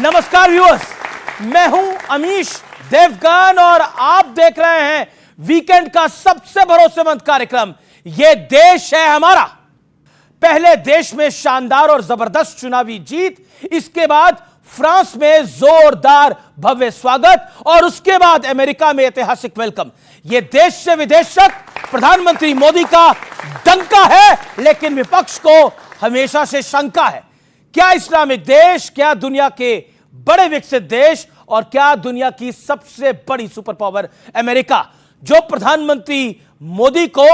नमस्कार व्यूअर्स, मैं हूं अमीश देवगन और आप देख रहे हैं वीकेंड का सबसे भरोसेमंद कार्यक्रम ये देश है हमारा। पहले देश में शानदार और जबरदस्त चुनावी जीत, इसके बाद फ्रांस में जोरदार भव्य स्वागत और उसके बाद अमेरिका में ऐतिहासिक वेलकम। यह देश से विदेश तक प्रधानमंत्री मोदी का डंका है, लेकिन विपक्ष को हमेशा से शंका है। क्या इस्लामिक देश, क्या दुनिया के बड़े विकसित देश और क्या दुनिया की सबसे बड़ी सुपर पावर अमेरिका, जो प्रधानमंत्री मोदी को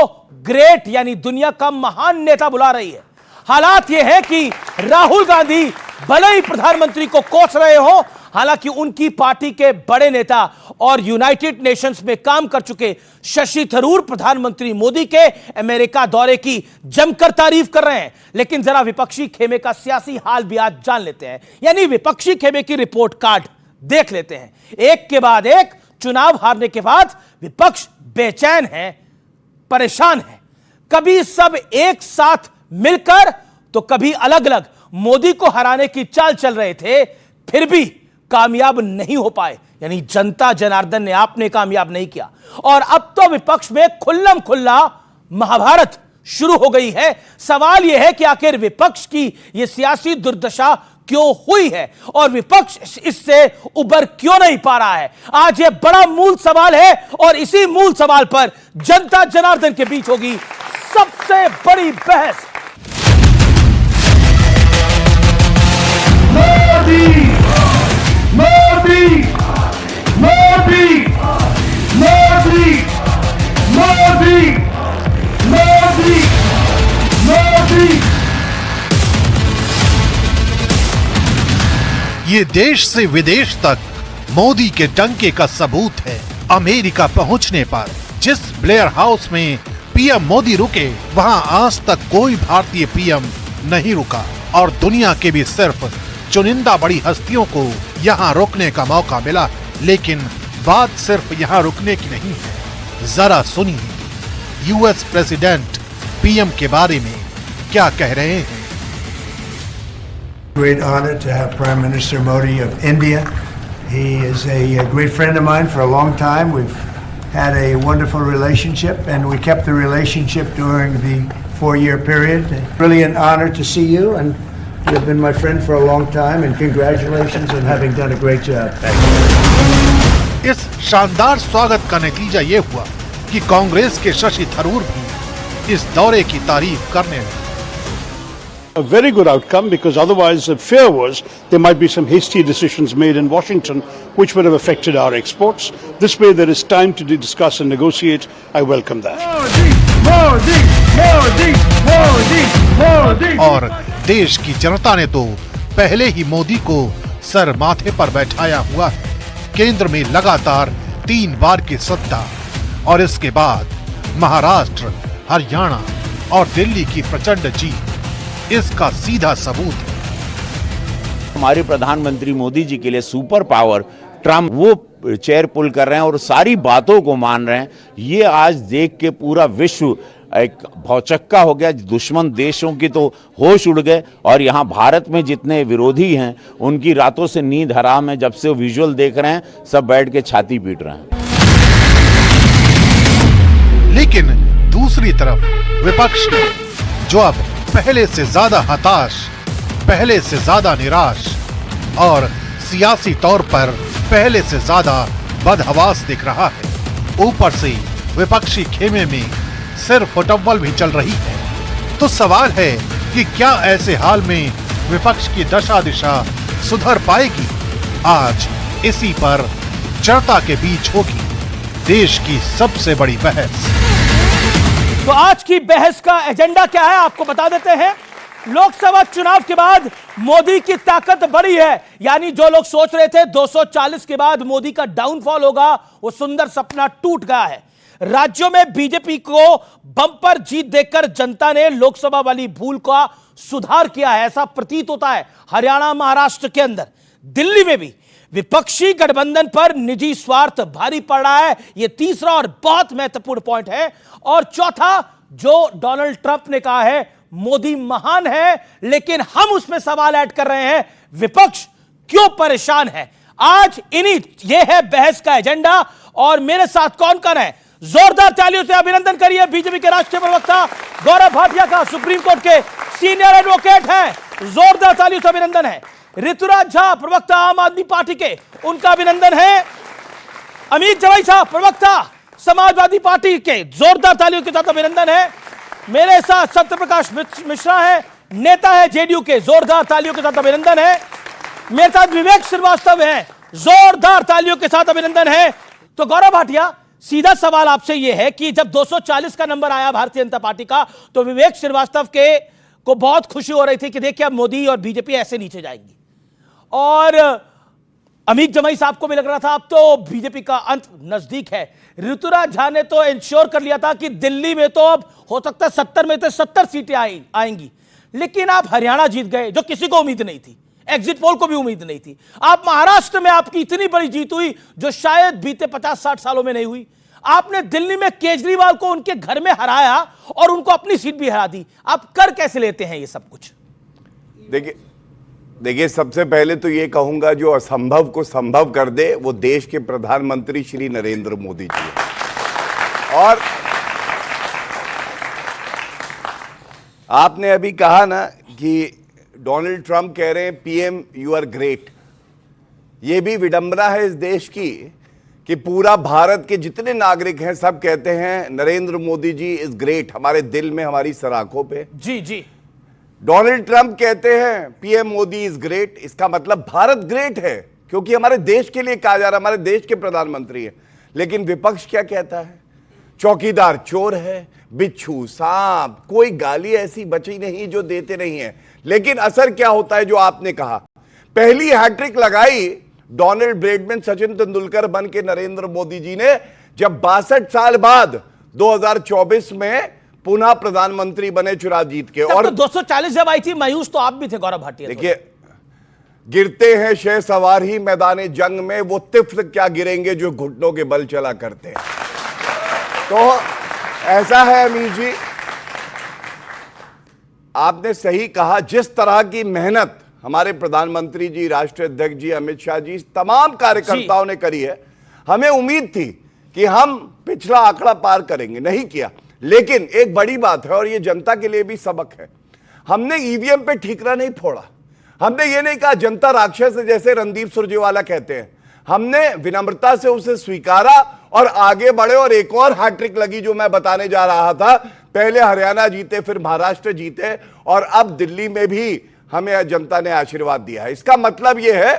ग्रेट यानी दुनिया का महान नेता बुला रही है। हालात यह है कि राहुल गांधी भले ही प्रधानमंत्री को कोस रहे हो, हालांकि उनकी पार्टी के बड़े नेता और यूनाइटेड नेशंस में काम कर चुके शशि थरूर प्रधानमंत्री मोदी के अमेरिका दौरे की जमकर तारीफ कर रहे हैं। लेकिन जरा विपक्षी खेमे का सियासी हाल भी आज जान लेते हैं, यानी विपक्षी खेमे की रिपोर्ट कार्ड देख लेते हैं। एक के बाद एक चुनाव हारने के बाद विपक्ष बेचैन है, परेशान है। कभी सब एक साथ मिलकर तो कभी अलग अलग मोदी को हराने की चाल चल रहे थे, फिर भी कामयाब नहीं हो पाए, यानी जनता जनार्दन ने आपने कामयाब नहीं किया। और अब तो विपक्ष में खुल्लम खुल्ला महाभारत शुरू हो गई है। सवाल यह है कि आखिर विपक्ष की यह सियासी दुर्दशा क्यों हुई है और विपक्ष इससे उबर क्यों नहीं पा रहा है। आज यह बड़ा मूल सवाल है और इसी मूल सवाल पर जनता जनार्दन के बीच होगी सबसे बड़ी बहस। मोदी मोदी मोदी मोदी मोदी मोदी मोदी। ये देश से विदेश तक मोदी के डंके का सबूत है। अमेरिका पहुंचने पर जिस ब्लेयर हाउस में पीएम मोदी रुके, वहां आज तक कोई भारतीय पीएम नहीं रुका और दुनिया के भी सिर्फ चुनिंदा बड़ी हस्तियों को यहाँ रुकने का मौका मिला। लेकिन बात सिर्फ यहाँ रुकने की नहीं है। जरा सुनिए यूएस प्रेसिडेंट पीएम के बारे में क्या कह रहे हैं। Great honor to have Prime Minister Modi of India. He is a great friend of mine for a long time. We've had a wonderful relationship and we kept the relationship during the 4-year period. Really an honor to see you and you've been my friend for a long time and congratulations on having done a great job. Thank you. इस शानदार स्वागत का नतीजा ये हुआ कि कांग्रेस के शशि थरूर भी इस दौरे की तारीफ करने लगे। A very good outcome, because otherwise the fear was there might be some hasty decisions made in Washington which would have affected our exports. This way there is time to discuss and negotiate. I welcome that. Modi Modi Modi Modi. और देश की जनता ने तो पहले ही मोदी को sir माथे पर बैठाया हुआ है। केंद्र में लगातार 3 बार की सत्ता और इसके बाद महाराष्ट्र, हरियाणा और दिल्ली की प्रचंड जीत इसका सीधा सबूत है। हमारे प्रधानमंत्री मोदी जी के लिए सुपर पावर ट्रम्प वो चेयर पुल कर रहे हैं और सारी बातों को मान रहे हैं। ये आज देख के पूरा विश्व एक भौचक्का हो गया। दुश्मन देशों की तो होश उड़ गए और यहाँ भारत में जितने विरोधी हैं उनकी रातों से नींद हराम है। जब से वो विजुअल देख रहे हैं सब बैठ के छाती पीट रहे हैं। लेकिन दूसरी तरफ विपक्ष जो अब पहले से ज्यादा हताश, पहले से ज्यादा निराश और सियासी तौर पर पहले से ज्यादा बदहवास दिख रहा है। ऊपर से विपक्षी खेमे में सिर फुटबॉल भी चल रही है। तो सवाल है कि क्या ऐसे हाल में विपक्ष की दशा दिशा सुधर पाएगी। आज इसी पर चर्चा के बीच होगी देश की सबसे बड़ी बहस। तो आज की बहस का एजेंडा क्या है आपको बता देते हैं। लोकसभा चुनाव के बाद मोदी की ताकत बढ़ी है, यानी जो लोग सोच रहे थे 240 के बाद मोदी का डाउनफॉल होगा, वो सुंदर सपना टूट गया है। राज्यों में बीजेपी को बम्पर जीत देकर जनता ने लोकसभा वाली भूल का सुधार किया है, ऐसा प्रतीत होता है। हरियाणा, महाराष्ट्र के अंदर, दिल्ली में भी विपक्षी गठबंधन पर निजी स्वार्थ भारी पड़ रहा है। यह तीसरा और बहुत महत्वपूर्ण पॉइंट है। और चौथा, जो डोनाल्ड ट्रंप ने कहा है मोदी महान है, लेकिन हम उसमें सवाल ऐड कर रहे हैं, विपक्ष क्यों परेशान है? आज ये है बहस का एजेंडा। और मेरे साथ कौन कौन है? जोरदार तालियों से अभिनंदन करिए बीजेपी के राष्ट्रीय प्रवक्ता गौरव भाटिया का, सुप्रीम कोर्ट के सीनियर एडवोकेट हैं, जोरदार तालियों से अभिनंदन है। ऋतुराज झा प्रवक्ता आम आदमी पार्टी के, उनका अभिनंदन है। अमित जवाई साहब प्रवक्ता समाजवादी पार्टी के, जोरदार तालियों के साथ अभिनंदन है। मेरे साथ सत्यप्रकाश मिश्रा है, नेता है जेडीयू के, जोरदार तालियों के साथ अभिनंदन है। मेरे साथ विवेक श्रीवास्तव है, जोरदार तालियों के साथ अभिनंदन है। तो गौरव भाटिया, सीधा सवाल आपसे यह है कि जब 240 का नंबर आया भारतीय जनता पार्टी का, तो विवेक श्रीवास्तव को बहुत खुशी हो रही थी कि देखिए अब मोदी और बीजेपी ऐसे नीचे जाएंगी, और अमित जमाई साहब को भी लग रहा था अब तो बीजेपी का अंत नजदीक है। ऋतुराज झा ने तो इंश्योर कर लिया था कि दिल्ली में तो अब हो सकता है 70 में से 70 सीटें आएंगी। लेकिन आप हरियाणा जीत गए, जो किसी को उम्मीद नहीं थी, एग्जिट पोल को भी उम्मीद नहीं थी। आप महाराष्ट्र में आपकी इतनी बड़ी जीत हुई जो शायद बीते 50-60 सालों में नहीं हुई। आपने दिल्ली में केजरीवाल को उनके घर में हराया और उनको अपनी सीट भी हरा दी। आप कर कैसे लेते हैं ये सब कुछ? देखिए, सबसे पहले तो ये कहूंगा, जो असंभव को संभव कर दे वो देश के प्रधानमंत्री श्री नरेंद्र मोदी जी हैं। और आपने अभी कहा ना कि डोनाल्ड ट्रंप कह रहे हैं पीएम यू आर ग्रेट। ये भी विडंबना है इस देश की कि पूरा भारत के जितने नागरिक हैं सब कहते हैं नरेंद्र मोदी जी इज ग्रेट, हमारे दिल में, हमारी सराखों पे। जी जी। डोनाल्ड ट्रंप कहते हैं पीएम मोदी इज ग्रेट, इसका मतलब भारत ग्रेट है, क्योंकि हमारे देश के लिए कहा जा रहा है, हमारे देश के प्रधानमंत्री है। लेकिन विपक्ष क्या कहता है? चौकीदार चोर है, बिच्छू सांप, कोई गाली ऐसी बची नहीं जो देते नहीं है। लेकिन असर क्या होता है? जो आपने कहा, पहली हैट्रिक लगाई डोनाल्ड ब्रेडमैन, सचिन तेंदुलकर बन के नरेंद्र मोदी जी ने, जब 62 साल बाद 2024 में पुनः प्रधानमंत्री बने चुनाव जीत के। और तो 240 जब आई थी, मायूस तो आप भी थे गौरव भाटिया। देखिए, गिरते हैं शह सवार ही मैदाने जंग में, वो तिफ्ल क्या गिरेंगे जो घुटनों के बल चला करते हैं। तो ऐसा है अमीर जी, आपने सही कहा, जिस तरह की मेहनत हमारे प्रधानमंत्री जी, राष्ट्रीय अध्यक्ष जी अमित शाह जी, तमाम कार्यकर्ताओं ने करी है, हमें उम्मीद थी कि हम पिछला आंकड़ा पार करेंगे, नहीं किया। लेकिन एक बड़ी बात है, और ये जनता के लिए भी सबक है, हमने ईवीएम पे ठीकरा नहीं फोड़ा। हमने ये नहीं कहा जनता राक्षस है जैसे रणदीप सुरजेवाला कहते हैं। हमने विनम्रता से उसे स्वीकारा और आगे बढ़े, और एक और हैट्रिक लगी जो मैं बताने जा रहा था। पहले हरियाणा जीते, फिर महाराष्ट्र जीते, और अब दिल्ली में भी हमें जनता ने आशीर्वाद दिया है। इसका मतलब यह है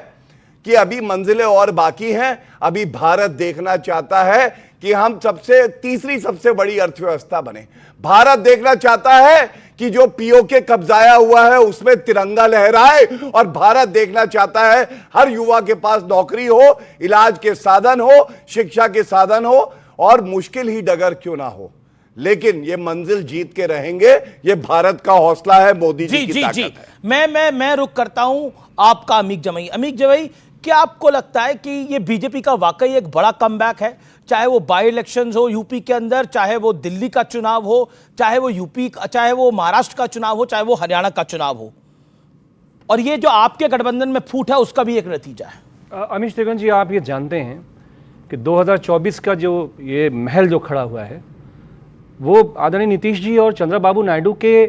कि अभी मंजिलें और बाकी हैं। अभी भारत देखना चाहता है कि हम तीसरी सबसे बड़ी अर्थव्यवस्था बने। भारत देखना चाहता है कि जो पीओके कब्जाया हुआ है उसमें तिरंगा लहराए, और भारत देखना चाहता है हर युवा के पास नौकरी हो, इलाज के साधन हो, शिक्षा के साधन हो, और मुश्किल ही डगर क्यों ना हो, लेकिन ये मंजिल जीत के रहेंगे। ये भारत का हौसला है, मोदी जी की ताकत है। मैं रुक करता हूं आपका अमित जमाई। अमित जमाई, क्या आपको लगता है कि ये बीजेपी का वाकई एक बड़ा कमबैक है? चाहे वो बाई इलेक्शंस हो यूपी के अंदर, चाहे वो दिल्ली का चुनाव हो, चाहे वो महाराष्ट्र का चुनाव हो, चाहे वो हरियाणा का चुनाव हो, और ये जो आपके गठबंधन में फूट है उसका भी एक नतीजा है। अमित त्रिवेदी जी, आप ये जानते हैं कि 2024 का जो ये महल जो खड़ा हुआ है वो आदरणीय नीतीश जी और चंद्रबाबू नायडू के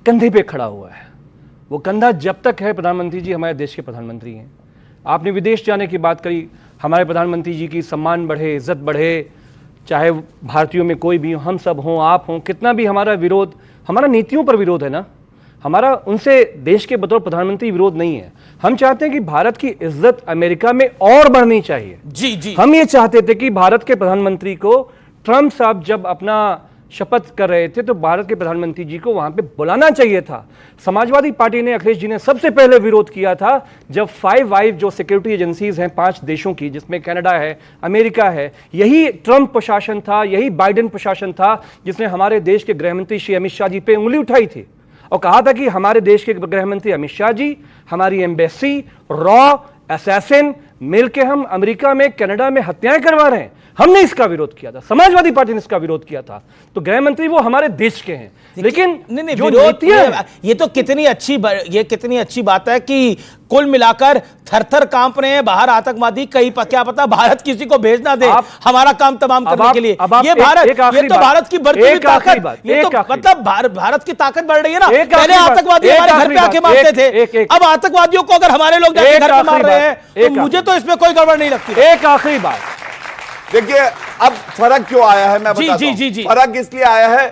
कंधे पे खड़ा हुआ है। वो कंधा जब तक है, प्रधानमंत्री जी हमारे देश के प्रधानमंत्री हैं। आपने विदेश जाने की बात करी, हमारे प्रधानमंत्री जी की सम्मान बढ़े, इज्जत बढ़े, चाहे भारतीयों में कोई भी हो, हम सब हों, आप हों, कितना भी हमारा विरोध, हमारा नीतियों पर विरोध है ना, हमारा उनसे देश के बतौर प्रधानमंत्री विरोध नहीं है। हम चाहते हैं कि भारत की इज्जत अमेरिका में और बढ़नी चाहिए। जी जी। हम ये चाहते थे कि भारत के प्रधानमंत्री को, ट्रंप साहब जब अपना शपथ कर रहे थे तो भारत के प्रधानमंत्री जी को वहां पे बुलाना चाहिए था। समाजवादी पार्टी ने, अखिलेश जी ने सबसे पहले विरोध किया था जब 5 वाइव जो सिक्योरिटी एजेंसीज हैं 5 देशों की, जिसमें कनाडा है, अमेरिका है, यही ट्रंप प्रशासन था, यही बाइडेन प्रशासन था जिसने हमारे देश के गृहमंत्री श्री अमित शाह जी पे उंगली उठाई थी और कहा था कि हमारे देश के गृहमंत्री अमित शाह जी, हमारी एम्बेसी, रॉ, असैसिन मिलकर हम अमेरिका में, कनाडा में हत्याएं करवा रहे हैं। हमने इसका विरोध किया था, समाजवादी पार्टी ने इसका विरोध किया था। तो गृह मंत्री वो हमारे देश के हैं, लेकिन नहीं, ये तो कितनी अच्छी बात है कि कुल मिलाकर थर-थर कांप रहे हैं बाहर आतंकवादी, कहीं क्या पता भारत किसी को भेज ना दे हमारा काम तमाम करने के लिए। ये भारत, ये तो भारत की बढ़ती हुई ताकत, ये तो मतलब भारत की ताकत बढ़ रही है ना। पहले आतंकवादी हमारे घर पे आके मारते थे, अब आतंकवादियों को अगर हमारे लोग जाके घर पे मार रहे हैं तो मुझे तो इसमें कोई गड़बड़ नहीं लगती। एक आखिरी बात देखिए, अब फर्क क्यों आया है मैं बताता हूं। फर्क इसलिए आया है,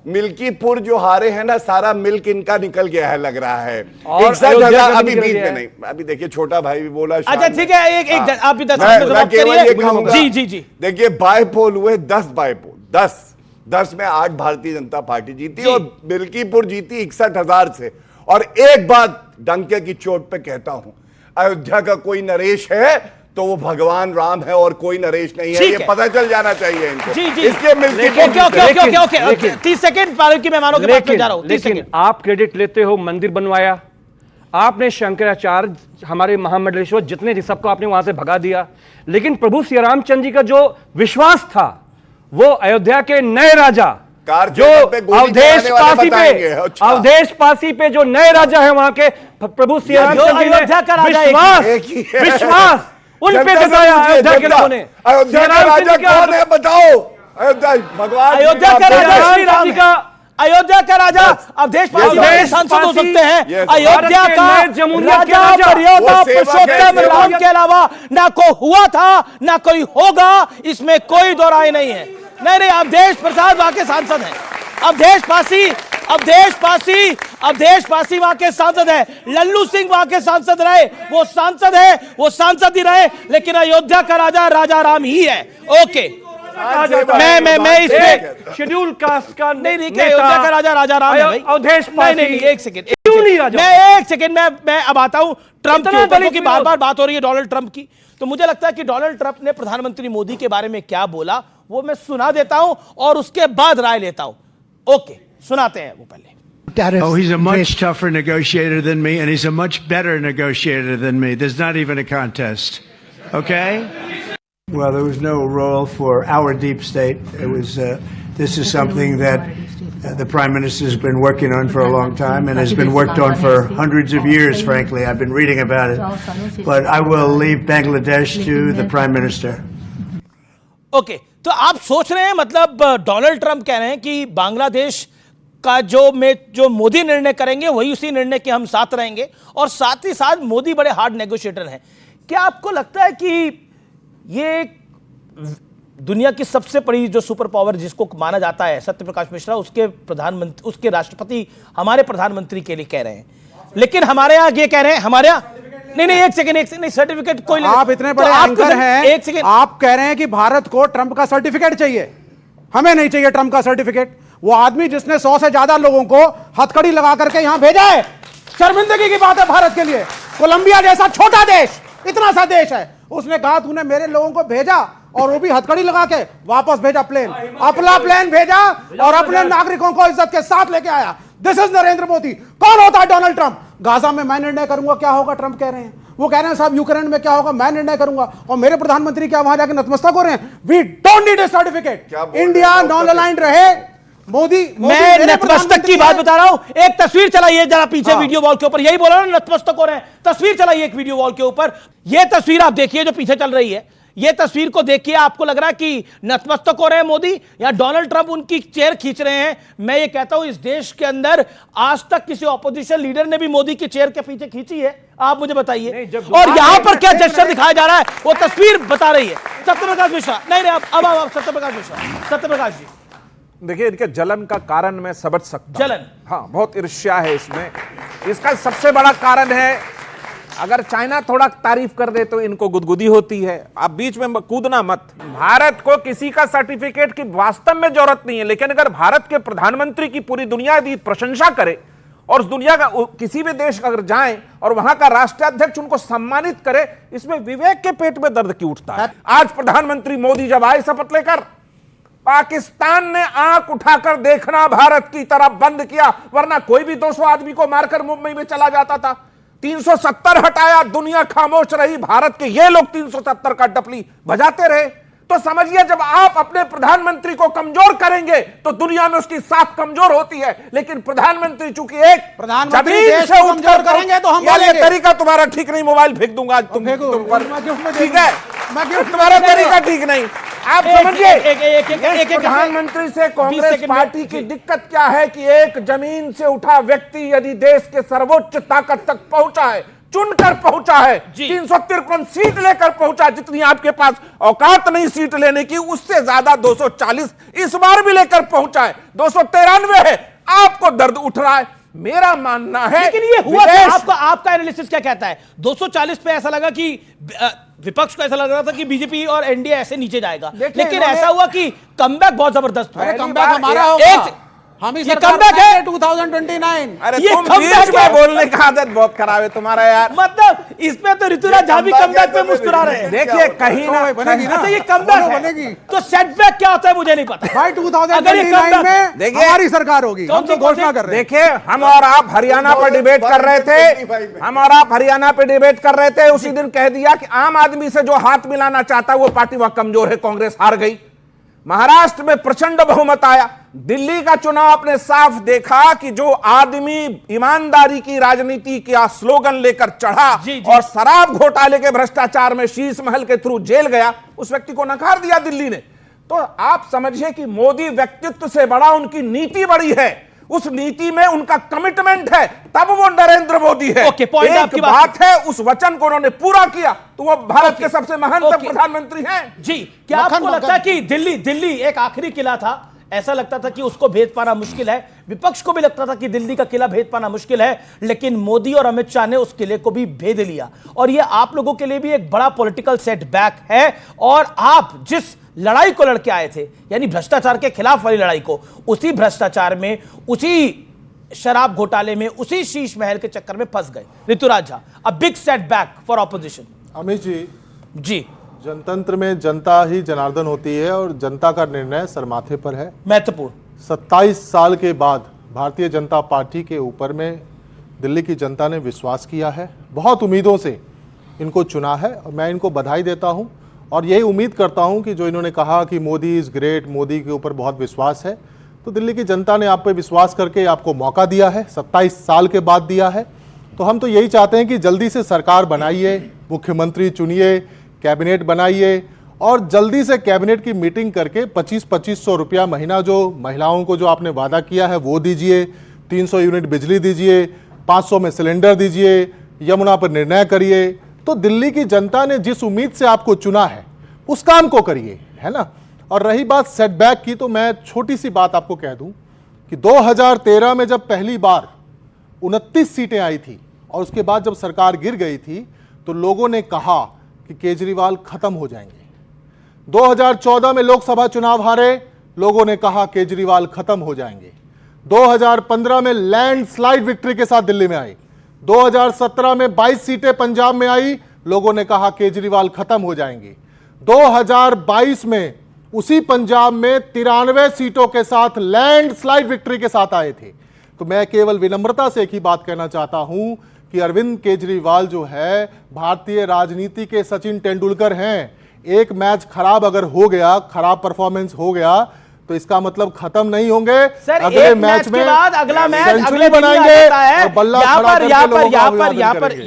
मिल्कीपुर जो हारे हैं ना, सारा मिल्क इनका निकल गया है लग रहा है। 61,000 अभी बीच में नहीं, अभी देखिए छोटा भाई भी बोला। अच्छा ठीक है, एक आप भी 10 मिनट समाप्त करिए। जी देखिए बाय पोल हुए 10 बाय पोल, 10 में 8 भारतीय जनता पार्टी जीती और मिल्कीपुर जीती 61,000 से। और एक बात डंके की चोट पे कहता हूं, अयोध्या का कोई नरेश है तो वो भगवान राम है और कोई नरेश नहीं है, ये पता चल जाना चाहिए इनको। इसलिए ओके 30 सेकंड पार्टी के मेहमानों के पास जा रहा हूं। लेकिन आप क्रेडिट लेते हो, मंदिर बनवाया आपने, शंकराचार्य हमारे महामंडलेश्वर जितने ऋषभ को आपने वहां से भगा दिया, लेकिन प्रभु श्री रामचंद्र जी का जो विश्वास था वो अयोध्या के नए राजा जो अवधेश पासी पे जो नए राजा है वहां के प्रभु श्री रामचंद्र जी ने विश्वास उन पे जताया अयोध्या के लोगों ने। अयोध्या का राजा कौन है बताओ? अयोध्या भगवान, अयोध्या का राजा श्री राम का, अयोध्या का राजा अवधेश पासी सांसद हो सकते हैं। अयोध्या का राजा मर्यादा पुरुषोत्तम राम के अलावा ना कोई हुआ था ना कोई होगा, इसमें कोई दो राय नहीं है। नहीं, अवधेश प्रसाद वहां के सांसद हैं। अवधेश पासी वहां के सांसद है। लल्लू सिंह वहां के सांसद रहे, वो सांसद है, वो सांसद ही रहे, लेकिन अयोध्या का राजा राजा राम ही है। ओके, मैं इसमें शेड्यूल कास्ट का नहीं, अयोध्या का राजा राजा राम है भाई। अवधेश नहीं, एक सेकंड मैं अब आता हूं ट्रंप के ऊपर, क्योंकि बार बार बात हो रही है डोनाल्ड ट्रंप की। तो मुझे लगता है कि डोनाल्ड ट्रंप ने प्रधानमंत्री मोदी के बारे में क्या बोला वो मैं सुना देता हूं और उसके बाद राय लेता हूं। ओके, सुनाते हैं वो पहले। Oh, he's a much tougher negotiator than me, and he's a much better negotiator than me. There's not even a contest. Okay? Well, there was no role for our deep state. It was. This is something that the Prime Minister has been working on for a long time and has been worked on for hundreds of years, frankly. I've been reading about it. But I will leave Bangladesh to the Prime Minister. Okay, तो आप सोच रहे हैं मतलब Donald Trump कह रहे हैं कि बांग्लादेश का जो मोदी निर्णय करेंगे वही उसी निर्णय के हम साथ रहेंगे, और साथ ही साथ मोदी बड़े हार्ड नेगोशिएटर हैं। क्या आपको लगता है कि ये दुनिया की सबसे बड़ी जो सुपर पावर जिसको माना जाता है सत्यप्रकाश मिश्रा, उसके प्रधानमंत्री, उसके राष्ट्रपति हमारे प्रधानमंत्री के लिए कह रहे हैं, लेकिन हमारे यहाँ ये कह रहे हैं, हमारे यहाँ नहीं, एक सेकंड, सर्टिफिकेट कोई आप इतने बड़े एंकर हैं, एक सेकंड, आप कह रहे हैं कि भारत को ट्रंप का सर्टिफिकेट चाहिए। हमें नहीं चाहिए ट्रंप का सर्टिफिकेट। वो आदमी जिसने 100 से ज्यादा लोगों को हथकड़ी लगा करके यहां भेजा है, शर्मिंदगी की बात है भारत के लिए। कोलंबिया जैसा छोटा देश, इतना सा देश है, उसने कहा तूने मेरे लोगों को भेजा और वो भी हथकड़ी लगा के वापस भेजा प्लेन, अपना प्लेन भेजा और अपने नागरिकों को इज्जत के साथ लेके आया। This is Narendra Modi. कौन होता है डोनाल्ड ट्रंप? गाजा में मैं निर्णय करूंगा क्या होगा, ट्रंप कह रहे हैं। वो कह रहे हैं साहब यूक्रेन में क्या होगा मैं निर्णय करूंगा, और मेरे प्रधानमंत्री क्या वहां जाके नतमस्तक हो रहे हैं। We don't need a certificate. India non aligned रहे। मोदी मैं नतमस्तक की बात बता रहा हूं। एक तस्वीर चलाइए जरा पीछे वीडियो वॉल के ऊपर, यही बोला ना नतमस्तक हो रहे हैं। तस्वीर चलाइए एक वीडियो वॉल के ऊपर, यह तस्वीर आप देखिए जो पीछे चल रही है। यह तस्वीर को देखिए, आपको लग रहा है कि नतमस्तक हो रहे हैं मोदी या डोनाल्ड ट्रंप उनकी चेयर खींच रहे हैं? मैं ये कहता हूं इस देश के अंदर आज तक किसी ऑपोजिशन लीडर ने भी मोदी की चेयर के पीछे खींची है? आप मुझे बताइए। और यहां पर क्या जेस्चर दिखाया जा रहा है वो तस्वीर बता रही है। सत्यप्रकाश मिश्रा, नहीं अब सत्यप्रकाश मिश्रा, सत्यप्रकाश जी देखिए, इनके जलन का कारण मैं समझ सकता हूं। जलन, हाँ, बहुत ईर्ष्या है इसमें। इसका सबसे बड़ा कारण है, अगर चाइना थोड़ा तारीफ कर दे तो इनको गुदगुदी होती है। आप बीच में कूदना मत। भारत को किसी का सर्टिफिकेट की वास्तव में जरूरत नहीं है, लेकिन अगर भारत के प्रधानमंत्री की पूरी दुनिया यदि प्रशंसा करे और उस दुनिया का किसी भी देश अगर जाए और वहां का राष्ट्राध्यक्ष उनको सम्मानित करे, इसमें विवेक के पेट में दर्द क्यों उठता है? आज प्रधानमंत्री मोदी जब आए शपथ लेकर, पाकिस्तान ने आंख उठाकर देखना भारत की तरफ बंद किया, वरना कोई भी 200 आदमी को मारकर मुंबई में चला जाता था। 370 हटाया, दुनिया खामोश रही। भारत के ये लोग 370 का डपली बजाते रहे। तो समझिए जब आप अपने प्रधानमंत्री को कमजोर करेंगे तो दुनिया में उसकी साख कमजोर होती है। लेकिन प्रधानमंत्री चूंकि एक प्रधानमंत्री जमीन देश से को उठकर कमजोर करेंगे तो हम यार, ये बोलेंगे। तरीका तुम्हारा ठीक नहीं, मोबाइल फेंक दूंगा आज तुम पर। ठीक है, तुम्हारा तरीका ठीक नहीं। आप समझिए प्रधानमंत्री से कांग्रेस पार्टी की दिक्कत क्या है कि एक जमीन से उठा व्यक्ति यदि देश के सर्वोच्च ताकत तक पहुंचा है, चुनकर पहुंचा है, 353 सीट लेकर पहुंचा, जितनी आपके पास औकात नहीं सीट लेने की, उससे ज्यादा 240 इस बार भी लेकर पहुंचा है, 293 है, आपको दर्द उठ रहा है। मेरा मानना है लेकिन ये हुआ तो आपका एनालिसिस क्या कहता है? 240 पे ऐसा लगा कि विपक्ष को ऐसा लग रहा था कि बीजेपी और एनडीए ऐसे नीचे जाएगा, लेकिन ऐसा हुआ कि कमबैक बहुत जबरदस्त हुआ। कमबैक हमारा होगा, हम ही कमबैक है 2029। अरे ये तुम comeback बीच में है। बोलने का आदत बहुत खराब है तुम्हारा यार। मतलब इसमें तो ऋतुराज झा भी कमबैक पे मुस्कुरा रहे हैं। देखिए कहीं ना बनेगी ना, अच्छा ये कमबैक बनेगी है, तो सेटबैक क्या होता है मुझे नहीं पता भाई। अगर ये 2029 comeback- में देखिए- हमारी सरकार होगी, हम तो घोषणा कर रहे हैं। देखिए हम और आप हरियाणा पर डिबेट कर रहे थे, हम और आप हरियाणा पे डिबेट कर रहे थे, उसी दिन कह दिया कि आम आदमी से जो हाथ मिलाना चाहता है वो पार्टी वह कमजोर है, कांग्रेस हार गई। महाराष्ट्र में प्रचंड बहुमत आया। दिल्ली का चुनाव आपने साफ देखा कि जो आदमी ईमानदारी की राजनीति का स्लोगन लेकर चढ़ा और शराब घोटाले के भ्रष्टाचार में शीश महल के थ्रू जेल गया, उस व्यक्ति को नकार दिया दिल्ली ने। तो आप समझिए कि मोदी व्यक्तित्व से बड़ा उनकी नीति बड़ी है, उस नीति में उनका कमिटमेंट है, तब वो नरेंद्र मोदी है। एक बात है, उस वचन को उन्होंने पूरा किया तो वो भारत के सबसे महानतम प्रधानमंत्री हैं। जी, क्या आपको लगता है कि दिल्ली एक आखिरी किला था, ऐसा लगता था कि उसको भेद पाना मुश्किल है, विपक्ष को भी लगता था कि दिल्ली का किला भेद पाना मुश्किल है, लेकिन मोदी और अमित शाह ने उस किले को भी भेद लिया, और यह आप लोगों के लिए भी एक बड़ा पॉलिटिकल सेटबैक है। और आप जिस लड़ाई को लड़के आए थे, यानी भ्रष्टाचार के खिलाफ वाली लड़ाई को, उसी भ्रष्टाचार में, उसी शराब घोटाले में, उसी शीश महल के चक्कर में फंस गए। Rituraj Jha, a big setback for opposition. Amit ji, जनतंत्र में जनता ही जनार्दन होती है और जनता का निर्णय सरमाथे पर है। महत्वपूर्ण। 27 साल के बाद भारतीय जनता पार्टी के ऊपर में दिल्ली की जनता ने विश्वास किया है, बहुत उम्मीदों से इनको चुना है, और मैं इनको बधाई देता हूं और यही उम्मीद करता हूं कि जो इन्होंने कहा कि मोदी इज़ ग्रेट, मोदी के ऊपर बहुत विश्वास है, तो दिल्ली की जनता ने आप पे विश्वास करके आपको मौका दिया है, 27 साल के बाद दिया है। तो हम तो यही चाहते हैं कि जल्दी से सरकार बनाइए, मुख्यमंत्री चुनिए, कैबिनेट बनाइए, और जल्दी से कैबिनेट की मीटिंग करके 2500 रुपया महीना जो महिलाओं को जो आपने वादा किया है वो दीजिए, 300 यूनिट बिजली दीजिए, 500 में सिलेंडर दीजिए, यमुना पर निर्णय करिए। तो दिल्ली की जनता ने जिस उम्मीद से आपको चुना है उस काम को करिए, है ना। और रही बात सेटबैक की, तो मैं छोटी सी बात आपको कह दूं कि 2013 में जब पहली बार 29 सीटें आई थी और उसके बाद जब सरकार गिर गई थी, तो लोगों ने कहा कि केजरीवाल खत्म हो जाएंगे। 2014 में लोकसभा चुनाव हारे, लोगों ने कहा केजरीवाल खत्म हो जाएंगे। 2015 में लैंडस्लाइड विक्ट्री के साथ दिल्ली में आई। 2017 में 22 सीटें पंजाब में आई, लोगों ने कहा केजरीवाल खत्म हो जाएंगे। 2022 में उसी पंजाब में 93 सीटों के साथ लैंडस्लाइड विक्ट्री के साथ आए थे। तो मैं केवल विनम्रता से एक ही बात कहना चाहता हूं कि अरविंद केजरीवाल जो है भारतीय राजनीति के सचिन तेंदुलकर हैं। एक मैच खराब अगर हो गया, खराब परफॉर्मेंस हो गया, तो इसका मतलब खत्म नहीं होंगे। सर, अगले एक मैच में के बाद अगला मैच सेंचुरी बनाएंगे और बल्ला खड़ा करके लोगों का अभिवादन करेंगे।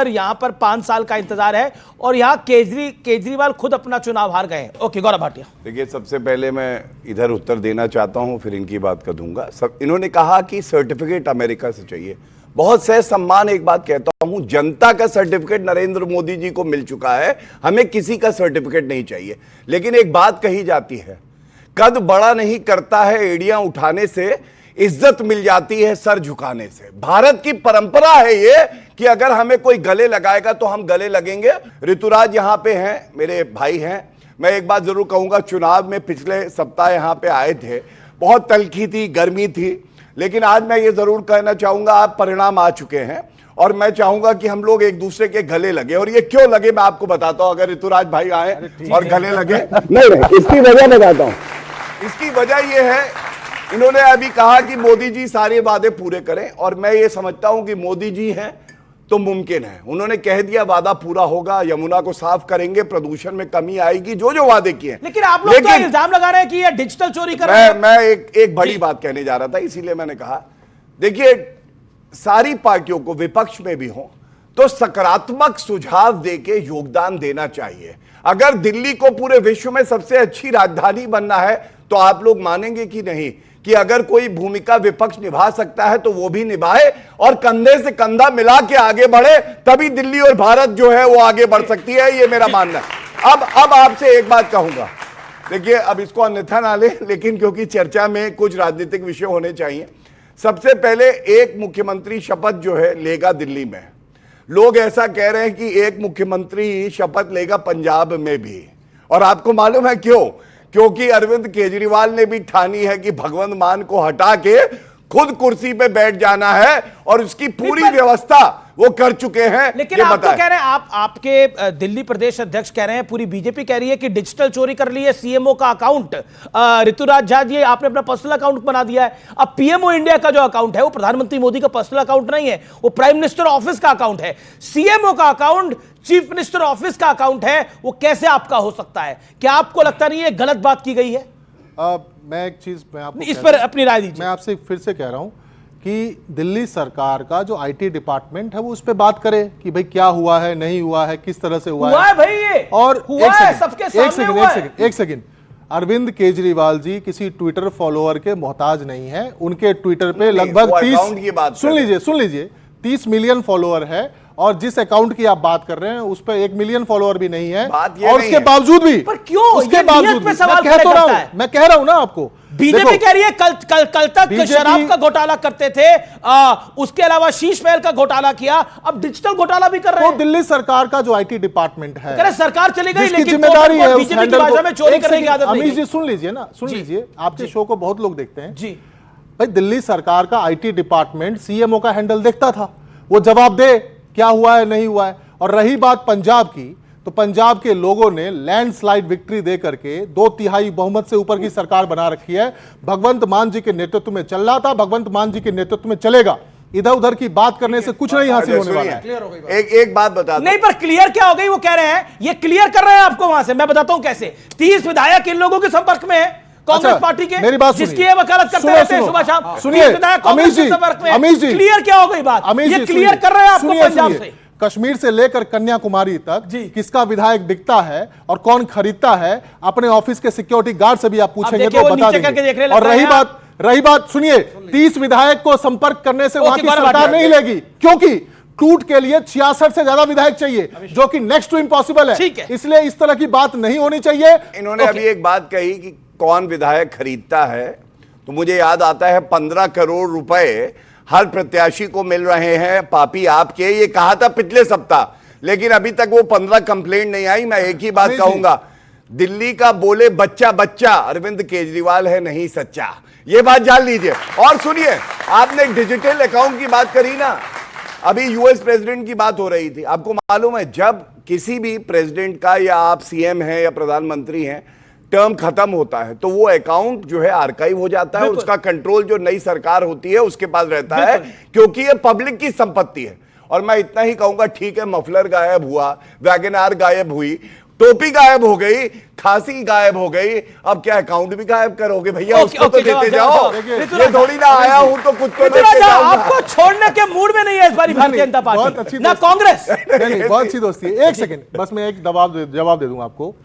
यहाँ पर 5 साल का इंतजार है, और यहाँ केजरीवाल खुद अपना चुनाव हार गए हैं। ओके, गौरव भाटिया। देखिए, सबसे पहले मैं इधर उत्तर देना चाहता हूं, फिर इनकी बात का दूंगा। इन्होंने कहा कि सर्टिफिकेट अमेरिका से चाहिए। बहुत सह सम्मान एक बात कहता हूं, जनता का सर्टिफिकेट नरेंद्र मोदी जी को मिल चुका है, हमें किसी का सर्टिफिकेट नहीं चाहिए। लेकिन एक बात कही जाती है, कद बड़ा नहीं करता है एड़ियां उठाने से, इज्जत मिल जाती है सर झुकाने से। भारत की परंपरा है ये कि अगर हमें कोई गले लगाएगा तो हम गले लगेंगे। ऋतुराज यहां पे हैं, मेरे भाई हैं। मैं एक बात जरूर कहूंगा, चुनाव में पिछले सप्ताह यहां पे आए थे, बहुत तलखी थी, गर्मी थी, लेकिन आज मैं ये जरूर कहना चाहूंगा, आप परिणाम आ चुके हैं, और मैं चाहूंगा कि हम लोग एक दूसरे के गले लगे। और ये क्यों लगे मैं आपको बताता हूं, अगर ऋतुराज भाई आए और गले लगे। नहीं, इसकी वजह बताता हूं। इसकी वजह यह है, इन्होंने अभी कहा कि मोदी जी सारे वादे पूरे करें, और मैं ये समझता हूं कि मोदी जी हैं तो मुमकिन है। उन्होंने कह दिया वादा पूरा होगा, यमुना को साफ करेंगे, प्रदूषण में कमी आएगी, जो जो वादे किए। लेकिन आप लोग तो इल्जाम लगा रहे हैं कि ये डिजिटल चोरी कर रहे हैं। मैं एक बड़ी बात कहने जा रहा था, इसीलिए मैंने कहा, देखिए सारी पार्टियों को विपक्ष में भी हो तो सकारात्मक सुझाव देके योगदान देना चाहिए। अगर दिल्ली को पूरे विश्व में सबसे अच्छी राजधानी बनना है तो आप लोग मानेंगे कि नहीं कि अगर कोई भूमिका विपक्ष निभा सकता है तो वो भी निभाए और कंधे से कंधा मिला के आगे बढ़े, तभी दिल्ली और भारत जो है वो आगे बढ़ सकती है, ये मेरा मानना है। अब आपसे एक बात कहूंगा, देखिए अब इसको अन्यथा ना ले, लेकिन क्योंकि चर्चा में कुछ राजनीतिक विषय होने चाहिए। सबसे पहले एक मुख्यमंत्री शपथ जो है लेगा दिल्ली में। लोग ऐसा कह रहे हैं कि एक मुख्यमंत्री शपथ लेगा पंजाब में भी, और आपको मालूम है क्यों? क्योंकि अरविंद केजरीवाल ने भी ठानी है कि भगवंत मान को हटा के खुद कुर्सी पे बैठ जाना है और उसकी पूरी व्यवस्था वो कर चुके हैं। लेकिन आप तो कह रहे हैं, आपके दिल्ली प्रदेश अध्यक्ष कह रहे हैं, पूरी बीजेपी कह रही है कि डिजिटल चोरी कर ली है सीएमओ का अकाउंट। ऋतुराज झा जी, आपने अपना पर्सनल अकाउंट बना दिया है। अब पीएमओ इंडिया का जो अकाउंट है वो प्रधानमंत्री मोदी का पर्सनल अकाउंट नहीं है, वो प्राइम मिनिस्टर ऑफिस का अकाउंट है। सीएमओ का अकाउंट चीफ मिनिस्टर ऑफिस का अकाउंट है, वो कैसे आपका हो सकता है? क्या आपको लगता नहीं है गलत बात की गई है? मैं एक चीज मैं आपको इस पर अपनी राय दीजिए। मैं आपसे फिर से कह रहा हूं कि दिल्ली सरकार का जो आईटी डिपार्टमेंट है वो उस पर बात करे कि भाई क्या हुआ है, नहीं हुआ है, किस तरह से हुआ है भाई ये और हुआ है, सबके सामने हुआ है। एक सेकंड, अरविंद केजरीवाल जी किसी ट्विटर फॉलोअर के मोहताज नहीं है। उनके ट्विटर पे लगभग 30 सुन लीजिए 30 मिलियन फॉलोअर है, और जिस अकाउंट की आप बात कर रहे हैं उस पर 1 मिलियन फॉलोअर भी नहीं है, और उसके बावजूद भी, पर क्यों उसके बावजूद मैं कह रहा हूं ना आपको, बीजेपी कह रही है कल तक शराब का घोटाला करते थे, उसके अलावा शीश महल का घोटाला किया, अब डिजिटल घोटाला भी कर रहे हैं। तो दिल्ली सरकार का जो आईटी डिपार्टमेंट है, सरकार चली गई, लेकिन जिम्मेदारी है बीजेपी की भाषा में चोरी करने की आदत नहीं। अमीश जी सुन लीजिए ना, सुन लीजिए, आपके शो को बहुत लोग देखते हैं जी। भाई दिल्ली सरकार का आईटी डिपार्टमेंट सीएमओ का हैंडल देखता था, वो जवाब दे क्या हुआ है, नहीं हुआ है। और रही बात पंजाब की, तो पंजाब के लोगों ने लैंडस्लाइड विक्ट्री दे करके 2/3 बहुमत से ऊपर की सरकार बना रखी है। भगवंत मान जी के नेतृत्व में चल रहा था, भगवंत मान जी के नेतृत्व में चलेगा। इधर उधर की बात करने से कुछ नहीं हासिल होने वाला है। एक बात बता नहीं, पर क्लियर क्या हो गई? वो कह रहे हैं, ये क्लियर कर रहे हैं आपको वहां से। मैं बताता हूं कैसे। 30 विधायक इन लोगों के संपर्क में है, कांग्रेस पार्टी के, मेरी बात जिसकी ये वकालत करते रहते हैं सुबह शाम। सुनिए अमीश जी, क्लियर क्या हो गई बात? ये क्लियर कर रहे हैं आपको पंजाब से, कश्मीर से लेकर कन्याकुमारी तक किसका विधायक बिकता है और कौन खरीदता है, अपने ऑफिस के सिक्योरिटी गार्ड से भी आप पूछेंगे तो बता देंगे। और रही बात सुनिए, 30 विधायक को संपर्क करने से वहां की सरकार नहीं लेगी, क्योंकि टूट के लिए 66 से ज्यादा विधायक चाहिए, जो कि नेक्स्ट टू इम्पॉसिबल है। इसलिए इस तरह की बात नहीं होनी चाहिए। इन्होंने अभी एक बात कही कि कौन विधायक खरीदता है, तो मुझे याद आता है 15 करोड़ रुपए हर प्रत्याशी को मिल रहे हैं, पापी आपके, ये कहा था पिछले सप्ताह, लेकिन अभी तक वो 15 कंप्लेंट नहीं आई। मैं एक ही बात कहूंगा, दिल्ली का बोले बच्चा बच्चा अरविंद केजरीवाल है नहीं सच्चा, ये बात जान लीजिए। और सुनिए, आपने डिजिटल अकाउंट की बात करी ना, अभी यूएस प्रेसिडेंट की बात हो रही थी। आपको मालूम है जब किसी भी प्रेसिडेंट का, या आप सीएम हैं या प्रधानमंत्री हैं, टर्म खत्म होता है तो वो अकाउंट जो है आर्काइव हो जाता है, उसका कंट्रोल जो नई सरकार होती है उसके पास रहता है, क्योंकि ये पब्लिक की संपत्ति है। और मैं इतना ही कहूंगा, ठीक है मफलर गायब हुआ, वैगनआर गायब हुई, टोपी गायब हो गई, खांसी गायब हो गई, अब क्या अकाउंट भी गायब करोगे भैया? उसको तो देते जाओ, ये थोड़ी ना आया हूं तो कुछ तो लेके जाऊंगा। आपको छोड़ने के मूड में नहीं है इस बार भारतीय जनता पार्टी ना कांग्रेस। बहुत अच्छी दोस्ती है। एक सेकंड बस, मैं एक जवाब दे दूंगा आपको।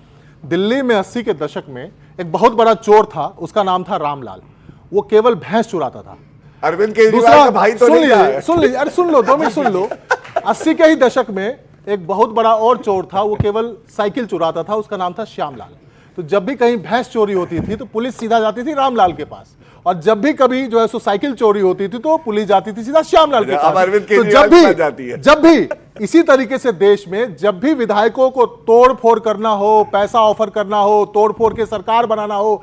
दिल्ली में 80 के दशक में एक बहुत बड़ा चोर था, उसका नाम था रामलाल। वो केवल भैंस चुराता था। अरविंद केजरीवाल का भाई तो नहीं है। सुन लीजिए, अरे सुन लो, 2 मिनट सुन लो। 80 के ही दशक में एक बहुत बड़ा और चोर था, वो केवल साइकिल चुराता था, उसका नाम था श्यामलाल। तो जब भी कहीं भैंस चोरी होती थी तो पुलिस सीधा जाती थी रामलाल के पास, और जब भी कभी जो है सो साइकिल चोरी होती थी तो पुलिस जाती थी सीधा श्यामलाल के पास। तो जब भी इसी तरीके से देश में जब भी विधायकों को तोड़ फोड़ करना हो, पैसा ऑफर करना हो, तोड़ फोड़ के सरकार बनाना हो,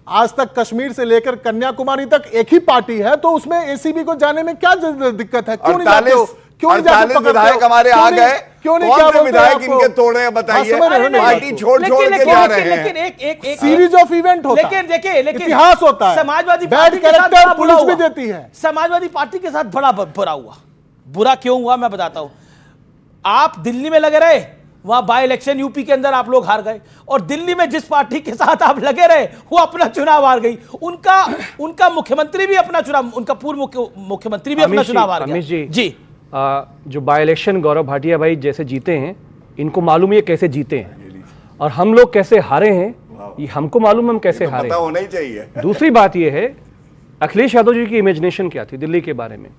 आज तक कश्मीर से लेकर कन्याकुमारी तक एक ही पार्टी है, तो उसमें एसीबी को जाने में क्या दिक्कत है? क्यों नहीं जाते हो? क्यों नहीं जाते? विधायक हमारे आ गए, क्यों नहीं? क्या विधायक इनके तोड़ रहे हैं बताइए? पार्टी छोड़ के जा रहे हैं। लेकिन एक सीरीज ऑफ इवेंट होता है, लेकिन इतिहास होता है, समाजवादी बैड कैरेक्टर पुलिस भी देती है। समाजवादी पार्टी के साथ बड़ा बुरा हुआ। बुरा क्यों हुआ मैं बताता हूं। आप दिल्ली में लगे रहे, वहां बाय इलेक्शन यूपी के अंदर आप लोग हार गए, और दिल्ली में जिस पार्टी के साथ आप लगे रहे वो अपना चुनाव हार गई। उनका मुख्यमंत्री भी अपना चुनाव, उनका पूर्व मुख्यमंत्री भी अपना चुनाव हार गया। जी जो बाय इलेक्शन गौरव भाटिया भाई जैसे जीते हैं, इनको मालूम है कैसे जीते हैं, और हम लोग कैसे हारे हैं ये हमको मालूम है, हम कैसे हारे। पता होना ही चाहिए। दूसरी बात यह है, अखिलेश यादव जी की इमेजिनेशन क्या थी दिल्ली के बारे में,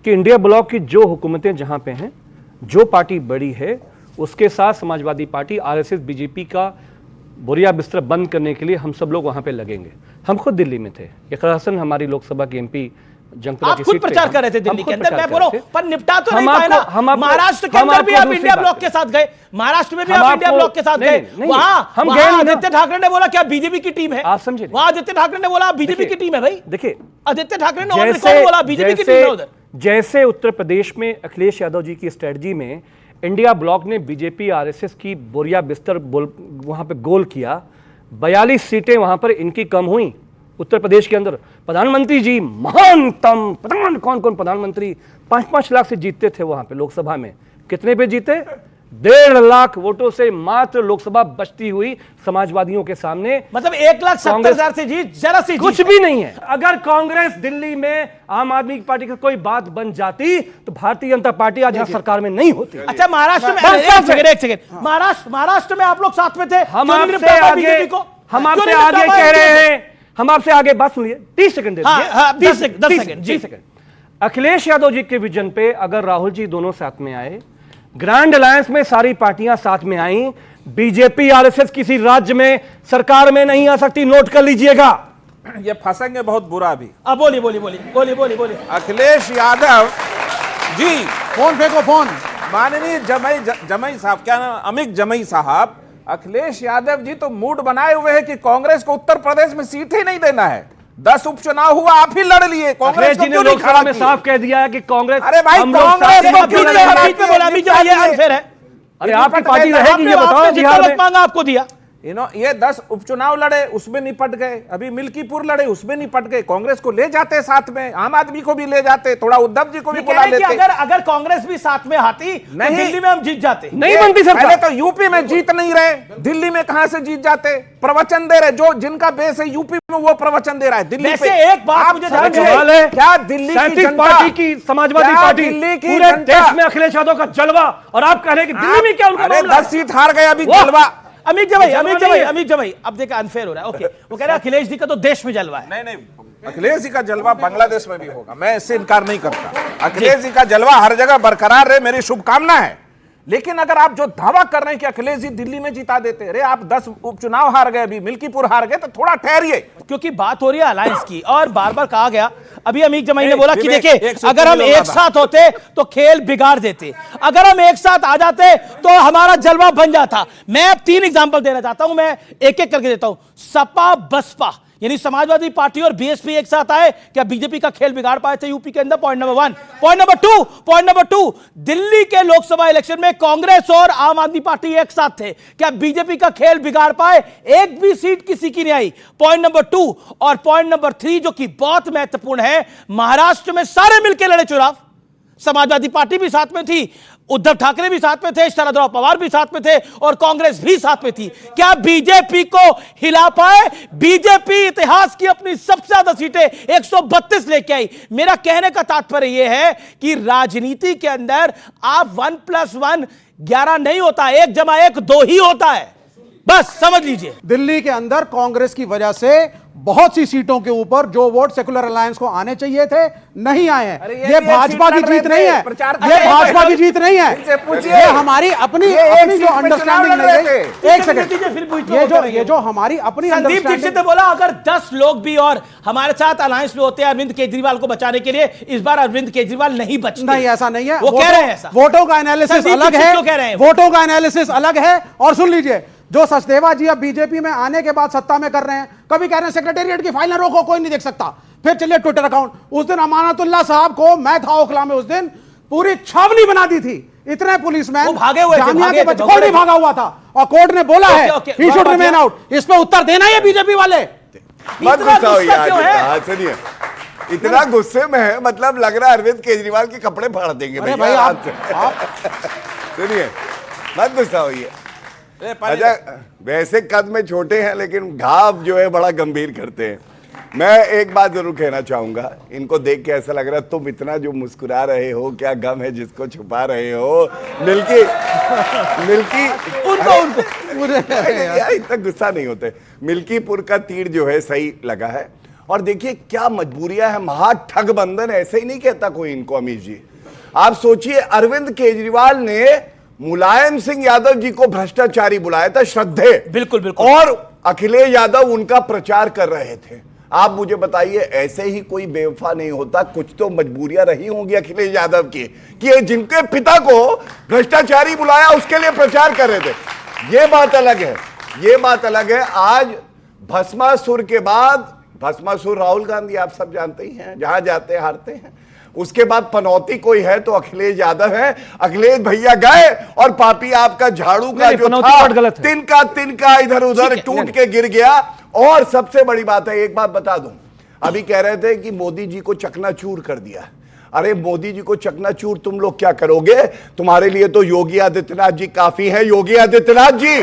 कि इंडिया ब्लॉक की जो हुकूमतें जहां पे हैं, जो पार्टी बड़ी है, उसके साथ समाजवादी पार्टी, आरएसएस, बीजेपी का बोरिया बिस्तर बंद करने के लिए हम सब लोग वहां पे लगेंगे। हम खुद दिल्ली में थे, यकीन हसन हमारी लोकसभा के एमपी जंगपुरा की सीट पे, आप खुद प्रचार कर रहे थे दिल्ली के अंदर, मैं बोल रहा हूं, पर निपटा तो नहीं पाए ना। महाराष्ट्र के अंदर भी आप इंडिया ब्लॉक के साथ गए, महाराष्ट्र में भी आप इंडिया ब्लॉक के साथ गए, वहां आदित्य ठाकरे ने बोला क्या बीजेपी की टीम है, आप समझे, वहां आदित्य ठाकरे ने बोला बीजेपी की टीम है। भाई देखिए, आदित्य ठाकरे ने ऑन रिकॉर्ड बोला बीजेपी की टीम है उधर। जैसे उत्तर प्रदेश में अखिलेश यादव जी की स्ट्रेटजी में इंडिया ब्लॉक ने बीजेपी आरएसएस की बोरिया बिस्तर वहां पे गोल किया, 42 सीटें वहां पर इनकी कम हुई उत्तर प्रदेश के अंदर। प्रधानमंत्री जी महानतम कौन प्रधानमंत्री 5-5 लाख से जीतते थे वहां पे लोकसभा में, कितने पे जीते? 1.5 लाख वोटों से मात्र लोकसभा बचती हुई समाजवादियों के सामने, मतलब 1,70,000 से जीत, जरा सी कुछ भी नहीं है। अगर कांग्रेस दिल्ली में आम आदमी पार्टी की कोई बात बन जाती तो भारतीय जनता पार्टी आज यहां सरकार में नहीं होती। अच्छा, महाराष्ट्र में एक सेकंड, महाराष्ट्र में आप लोग साथ में थे, हम आपसे आगे कह रहे हैं, हम आपसे आगे बात सुनिए, 30 सेकंड 10 सेकंड। अखिलेश यादव जी के विजन पे अगर राहुल जी दोनों साथ में आए, ग्रैंड अलायंस में सारी पार्टियां साथ में आई, बीजेपी आरएसएस किसी राज्य में सरकार में नहीं आ सकती, नोट कर लीजिएगा। ये फंसेंगे बहुत बुरा भी। अब बोलिए। अखिलेश यादव जी, फोन फेंको, फोन। माननीय जमई साहब, क्या नाम, अमित जमई साहब, अखिलेश यादव जी तो मूड बनाए हुए हैं कि कांग्रेस को उत्तर प्रदेश में सीट ही नहीं देना है। 10 उपचुनाव हुआ, आप ही लड़ लिए, कांग्रेस को क्यों नहीं खड़ा में साफ कह दिया है कि कांग्रेस, अरे भाई कांग्रेस को क्यों नहीं खड़ा किया? बोला अभी जो ये अनफेयर है, अरे आपकी पार्टी रहेगी, ये बताओ बिहार में मांगा आपको दिया। ये 10 उपचुनाव लड़े, उसमें निपट गए, अभी मिल्कीपुर लड़े, उसमें निपट गए। कांग्रेस को ले जाते साथ में, आम आदमी को भी ले जाते, थोड़ा उद्धव जी को भी बुला लेते। अगर कांग्रेस भी साथ में आती तो दिल्ली में हम जीत जाते। नहीं बनती सरकार। पहले तो यूपी में जीत नहीं रहे, दिल्ली में कहां से जीत जाते? प्रवचन दे रहे, जो जिनका बेस है यूपी में वो प्रवचन दे रहा है दिल्ली पे। एक बात मुझे क्या दिल्ली की पार्टी की समाजवादी पार्टी पूरे देश में अखिलेश यादव का जलवा, और आप कह रहे हैं कि दिल्ली में क्या उनका 10 सीट हार गए अभी जलवा। अमित जवाई, अब देखा अनफेयर हो रहा है। ओके, वो कह रहा है अखिलेश जी का तो देश में जलवा है। नहीं, अखिलेश जी का जलवा बांग्लादेश में भी होगा, मैं इससे इनकार नहीं करता। अखिलेश जी का जलवा हर जगह बरकरार रहे, मेरी शुभकामना है। लेकिन अगर आप जो दावा कर रहे हैं कि अखिलेश जी दिल्ली में जिता देते, अरे आप 10 उपचुनाव हार गए, अभी मिल्कीपुर हार गए, तो थोड़ा ठहरिए, क्योंकि बात हो रही है अलायंस की, और बार बार कहा गया, अभी अमीर जमाई ने बोला कि देखिए अगर हम एक साथ होते तो खेल बिगाड़ देते, अगर हम एक साथ आ जाते तो हमारा जलवा बन जाता। मैं अब 3 एग्जांपल देना चाहता हूं, मैं एक एक करके देता हूं। सपा बसपा यानी समाजवादी पार्टी और बीएसपी एक साथ आए, क्या बीजेपी का खेल बिगाड़ पाए थे यूपी के अंदर? Point number 1। Point number 2, Delhi के लोकसभा इलेक्शन में कांग्रेस और आम आदमी पार्टी एक साथ थे, क्या बीजेपी का खेल बिगाड़ पाए? एक भी सीट किसी की नहीं आई। Point number 2। और पॉइंट नंबर 3 जो कि बहुत महत्वपूर्ण है, महाराष्ट्र में सारे मिलकर लड़े चुनाव, समाजवादी पार्टी भी साथ में थी, उद्धव ठाकरे भी साथ में थे, शरद पवार भी साथ में थे, और कांग्रेस भी साथ में थी। क्या बीजेपी को हिला पाए? बीजेपी इतिहास की अपनी सबसे ज्यादा सीटें 132 लेके आई। मेरा कहने का तात्पर्य यह है कि राजनीति के अंदर आप 1+1 11 नहीं होता, 1 + 1 2 ही होता है, बस समझ लीजिए। दिल्ली के अंदर कांग्रेस की वजह से बहुत सी सीटों के ऊपर जो वोट सेकुलर अलायंस को आने चाहिए थे नहीं आए हैं। ये भाजपा की जीत नहीं है, ये भाजपा की जीत नहीं है, ये हमारी अपनी जो अंडरस्टैंडिंग नहीं है। एक सेकंड, ये जो हमारी अपनी संदीप दीक्षित ने बोला अगर 10 लोग भी और हमारे साथ अलायंस में होते हैं अरविंद केजरीवाल को बचाने के लिए, इस बार अरविंद केजरीवाल नहीं बचते। नहीं, ऐसा नहीं है, वो कह रहे हैं ऐसा। वोटों का एनालिसिस अलग है, वोटों का एनालिसिस अलग है। और सुन लीजिए, जो सचदेवा जी अब बीजेपी में आने के बाद सत्ता में कर रहे हैं, कभी कह रहे हैं सेक्रेटेरिएट की फाइल ना रोको, कोई नहीं देख सकता, फिर चलिए ट्विटर अकाउंट। उस दिन अमानतुल्लाह साहब को, मैं था ओखला में उस दिन, पूरी छावनी बना दी थी, इतने पुलिसमैन भागे हुए थे, जामिया के बच्चे, कोई नहीं भागा हुआ था, और कोर्ट ने बोला है ही शुड रिमेन आउट। इस पे उत्तर देना है बीजेपी वाले। मत गुस्सा हो यार, सुनिए, इतना गुस्से में है, मतलब लग रहा है अरविंद केजरीवाल के कपड़े फाड़ देंगे। भाई आप सुनिए, मत गुस्सा होइए। अच्छा, वैसे कद में छोटे हैं लेकिन घाव जो है बड़ा गंभीर करते हैं। मैं एक बात जरूर कहना चाहूंगा, इनको देख के ऐसा लग रहा है तुम इतना जो मुस्कुरा रहे हो, क्या गम है जिसको छुपा रहे हो? मिल्की यार इतना गुस्सा नहीं होते। मिल्कीपुर का तीर जो है सही लगा है। और देखिए क्या मजबूरियां है, महा ठग बंधन ऐसे ही नहीं कहता कोई इनको अमीश जी। आप सोचिए, अरविंद केजरीवाल ने मुलायम सिंह यादव जी को भ्रष्टाचारी बुलाया था, श्रद्धे, बिल्कुल बिल्कुल, और अखिलेश यादव उनका प्रचार कर रहे थे। आप मुझे बताइए, ऐसे ही कोई बेवफा नहीं होता। कुछ तो मजबूरियां रही होंगी अखिलेश यादव की कि जिनके पिता को भ्रष्टाचारी बुलाया उसके लिए प्रचार कर रहे थे। ये बात अलग है, ये बात अलग है। आज भस्मासुर के बाद, भस्मासुर राहुल गांधी आप सब जानते ही हैं, जहां जाते हैं हारते हैं। उसके बाद पनौती कोई है तो अखिलेश यादव है। अखिलेश भैया गए और पापी आपका झाड़ू का जो था तिनका इधर उधर टूट के गिर गया। और सबसे बड़ी बात है, एक बात बता दूं, अभी कह रहे थे कि मोदी जी को चकनाचूर कर दिया। अरे मोदी जी को चकनाचूर तुम लोग क्या करोगे? तुम्हारे लिए तो योगी आदित्यनाथ जी काफी हैं। योगी आदित्यनाथ जी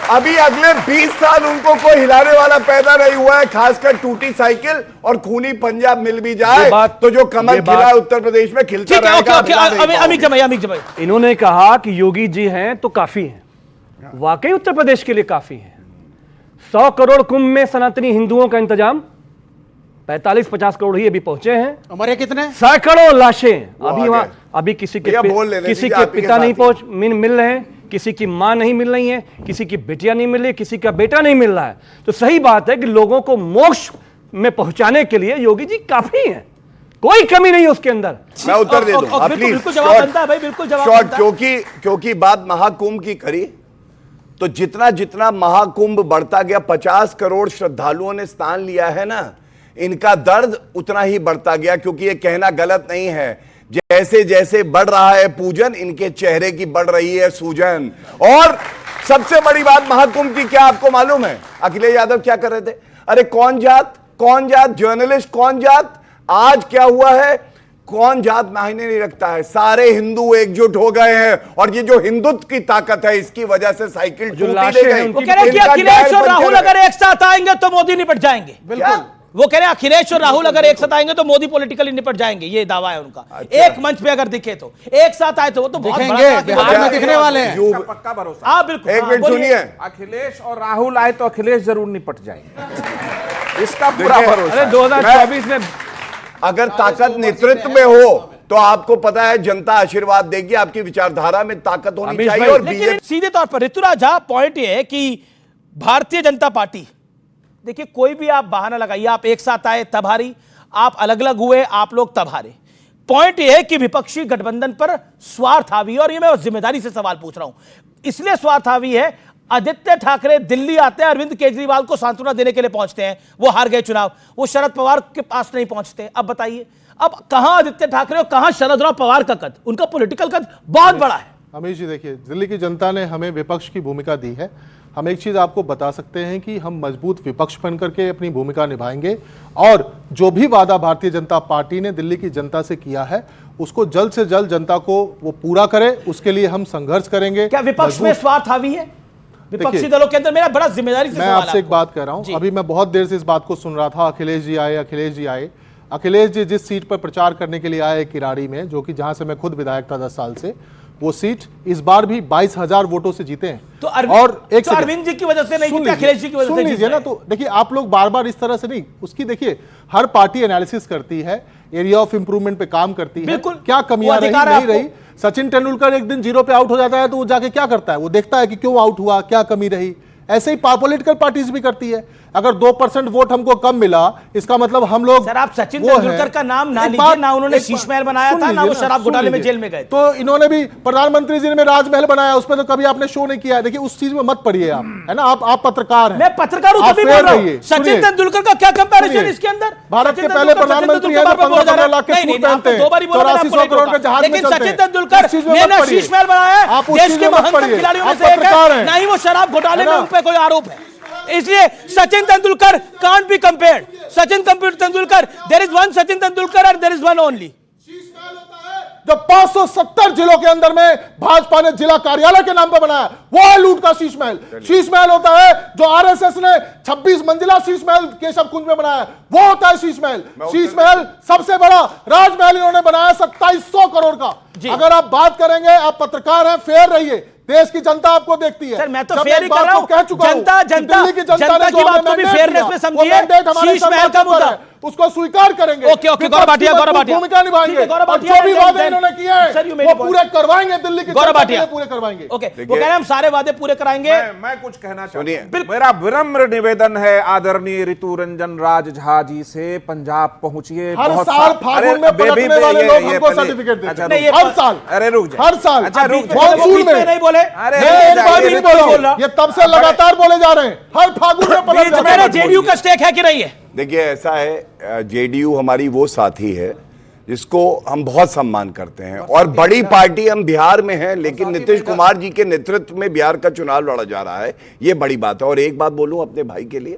अभी अगले 20 साल उनको कोई हिलाने वाला पैदा नहीं हुआ है, खासकर टूटी साइकिल और खूनी पंजाब मिल भी जाए तो जो कमल खिला है उत्तर प्रदेश में खिलता रहेगा। इन्होंने कहा कि योगी जी हैं तो काफी हैं, वाकई उत्तर प्रदेश के लिए काफी हैं। 100 करोड़ कुंभ में सनातनी हिंदुओं का इंतजाम, 45-50 करोड़ ही अभी पहुंचे हैं। हमारे कितने? सैकड़ों लाशें अभी वहां, अभी किसी के पिता नहीं मिल रहे हैं, किसी की मां नहीं मिल रही है, किसी की बेटियां नहीं मिल रही, किसी का बेटा नहीं मिल रहा है। तो सही बात है कि लोगों को मोक्ष में पहुंचाने के लिए योगी जी काफी हैं, कोई कमी नहीं है उसके अंदर। मैं उत्तर दे दूं, बिल्कुल जवाब बनता है भाई, बिल्कुल जवाब बनता है। क्योंकि बात महाकुंभ की करी तो जितना जितना महाकुंभ बढ़ता गया, 50 करोड़ श्रद्धालुओं ने स्नान लिया है ना, इनका दर्द उतना ही बढ़ता गया। क्योंकि ये कहना गलत नहीं है, जैसे जैसे बढ़ रहा है पूजन, इनके चेहरे की बढ़ रही है सूजन। और सबसे बड़ी बात महाकुंभ की क्या आपको मालूम है? अखिलेश यादव क्या कर रहे थे? अरे कौन जात जर्नलिस्ट, कौन जात? आज क्या हुआ है? कौन जात मायने नहीं रखता है, सारे हिंदू एकजुट हो गए हैं। और ये जो हिंदुत्व की ताकत है, इसकी वजह से साइकिल टूटी ले गई। वो कह रहे हैं कि अखिलेश और राहुल अगर एक साथ आएंगे तो मोदी निपट जाएंगे। बिल्कुल, वो कह रहे हैं अखिलेश और राहुल अगर एक साथ आएंगे तो मोदी पॉलिटिकली निपट जाएंगे, ये दावा है उनका। अच्छा। एक मंच पे अगर दिखे तो एक साथ आए तो वो तो बहुत बड़ा बिहार में दिखने वाले हैं। पक्का भरोसा। हाँ बिल्कुल, एक मिनट सुनिए, अखिलेश और राहुल आए तो अखिलेश जरूर निपट जाएंगे, इसका पूरा भरोसा। अरे 2024 में अगर ताकत नेतृत्व में हो तो आपको पता है जनता आशीर्वाद देगी। आपकी विचारधारा में ताकत होनी चाहिए। और बीजेपी सीधे तौर पर ऋतुराज, पॉइंट ये है कि भारतीय जनता पार्टी, देखिए कोई भी आप बहाना लगाइए, आप एक साथ आए तब हारी, आप अलग अलग हुए आप लोग तब हारे। पॉइंट यह है कि विपक्षी गठबंधन पर स्वार्थ हावी, और ये मैं जिम्मेदारी से सवाल पूछ रहा हूं, इसलिए स्वार्थ हावी है। आदित्य ठाकरे दिल्ली आते हैं, अरविंद केजरीवाल को सांत्वना देने के लिए पहुंचते हैं, वो हार गए चुनाव, वो शरद पवार के पास नहीं पहुंचते। अब बताइए, अब कहां आदित्य ठाकरे और कहां शरद पवार का कद? उनका पॉलिटिकल कद बहुत बड़ा है। अमीश जी देखिए, दिल्ली की जनता ने हमें विपक्ष की भूमिका दी है। हम एक चीज़ आपको बता सकते हैं कि हम मजबूत विपक्ष बन करके अपनी भूमिका निभाएंगे, और जो भी वादा भारतीय जनता पार्टी ने दिल्ली की जनता से किया है उसको जल्द से जल्द जनता को वो पूरा करे, उसके लिए हम संघर्ष करेंगे। क्या विपक्ष में स्वार्थ हावी है? विपक्षी दलों के अंदर मेरा बड़ा जिम्मेदारी से मैं आपसे एक बात कह रहा हूं, अभी मैं बहुत देर से इस बात को सुन रहा था, अखिलेश जी आए। अखिलेश जी जिस सीट पर प्रचार करने के लिए आए किराड़ी में, जो कि जहां से मैं खुद विधायक था 10 साल से, वो सीट इस बार भी 22,000 वोटों से जीते हैं। तो अरविंद जी की वजह से नहीं जीते, अखिलेश जी की वजह से लीजिए ना। तो देखिए, आप लोग बार बार इस तरह से नहीं, उसकी देखिए हर पार्टी एनालिसिस करती है, एरिया ऑफ इंप्रूवमेंट पे काम करती है, क्या कमियां रही नहीं रही। सचिन तेंदुलकर एक दिन 0 पे आउट हो जाता है तो वो जाके क्या करता है? वो देखता है कि क्यों आउट हुआ, क्या कमी रही। ऐसे ही पॉलिटिकल पार्टीज भी करती है। अगर 2% वोट हमको कम मिला, इसका मतलब हम लोग, सर आप सचिन तेंदुलकर का नाम ना लीजिए, ना उन्होंने शीश महल बनाया था, ना वो शराब घोटाले में जेल में गए। तो इन्होंने भी, प्रधानमंत्री जी ने राजमहल बनाया, उसमें तो कभी आपने शो नहीं किया। देखिए उस चीज में मत पड़िए आप, है ना। आप पत्रकार हैं। मैं पत्रकार हूं, तभी बोल रहा हूं। सचिन तेंदुलकर का क्या कंपैरिजन इसके अंदर? भारत के पहले प्रधानमंत्री हैं, 15 लाख के सूट पहनते हैं, 8400 करोड़ के जहाज में चलते हैं। लेकिन सचिन तेंदुलकर ने ना शीश महल बनाया, देश के महानतम खिलाड़ियों में से एक है, ना ही वो शराब घोटाले में उन पे कोई आरोप है। इसलिए Sachin Tendulkar can't be compared. Sachin Tendulkar, there is one Sachin Tendulkar and there is one only. जब 570 जिलों के अंदर में भाजपा ने जिला कार्यालय के नाम पर बनाया, वो है लूट का शीश महल। शीश महल होता है जो आरएसएस ने 26 मंजिला शीश महल केशव कुंज में बनाया, वो होता है शीश महल। शीश महल सबसे बड़ा राजमहल इन्होंने बनाया 2700 करोड़ का। अगर आप बात करेंगे, आप पत्रकार हैं, फेयर रहिए, देश की जनता आपको देखती है। सर मैं तो फेयर ही कर रहा हूं, कह चुका जनता की बात को भी फेयरनेस में समझिए। शीश महल का मुद्दा उसको स्वीकार करेंगे। ओके गौरव भाटिया भूमिका निभाएंगे, जो भी वादे इन्होंने किए हैं वो पूरे करवाएंगे, दिल्ली की जनता के लिए पूरे करवाएंगे। ओके वो कह रहे हैं हम सारे वादे पूरे कराएंगे। मैं कुछ कहना चाहता हूं, मेरा विनम्र निवेदन है आदरणीय ऋतु रंजन राज झा जी से, पंजाब पहुंचिए। हर साल फागुन में पलटने वाले लोग हमको सर्टिफिकेट देते हैं, हर साल। अरे रुक जाए, हर साल। अच्छा मॉनसून में नहीं बोले, एक बार भी नहीं बोला, ये तब से लगातार बोले जा रहे हैं, हर फागुन में पलट जाते हैं। जेडीयू का स्टेक है कि नहीं है? देखिए ऐसा है, जेडीयू हमारी वो साथी है जिसको हम बहुत सम्मान करते हैं, और बड़ी पार्टी हम बिहार में हैं, लेकिन नीतीश कुमार जी के नेतृत्व में बिहार का चुनाव लड़ा जा रहा है, ये बड़ी बात है। और एक बात बोलूं अपने भाई के लिए,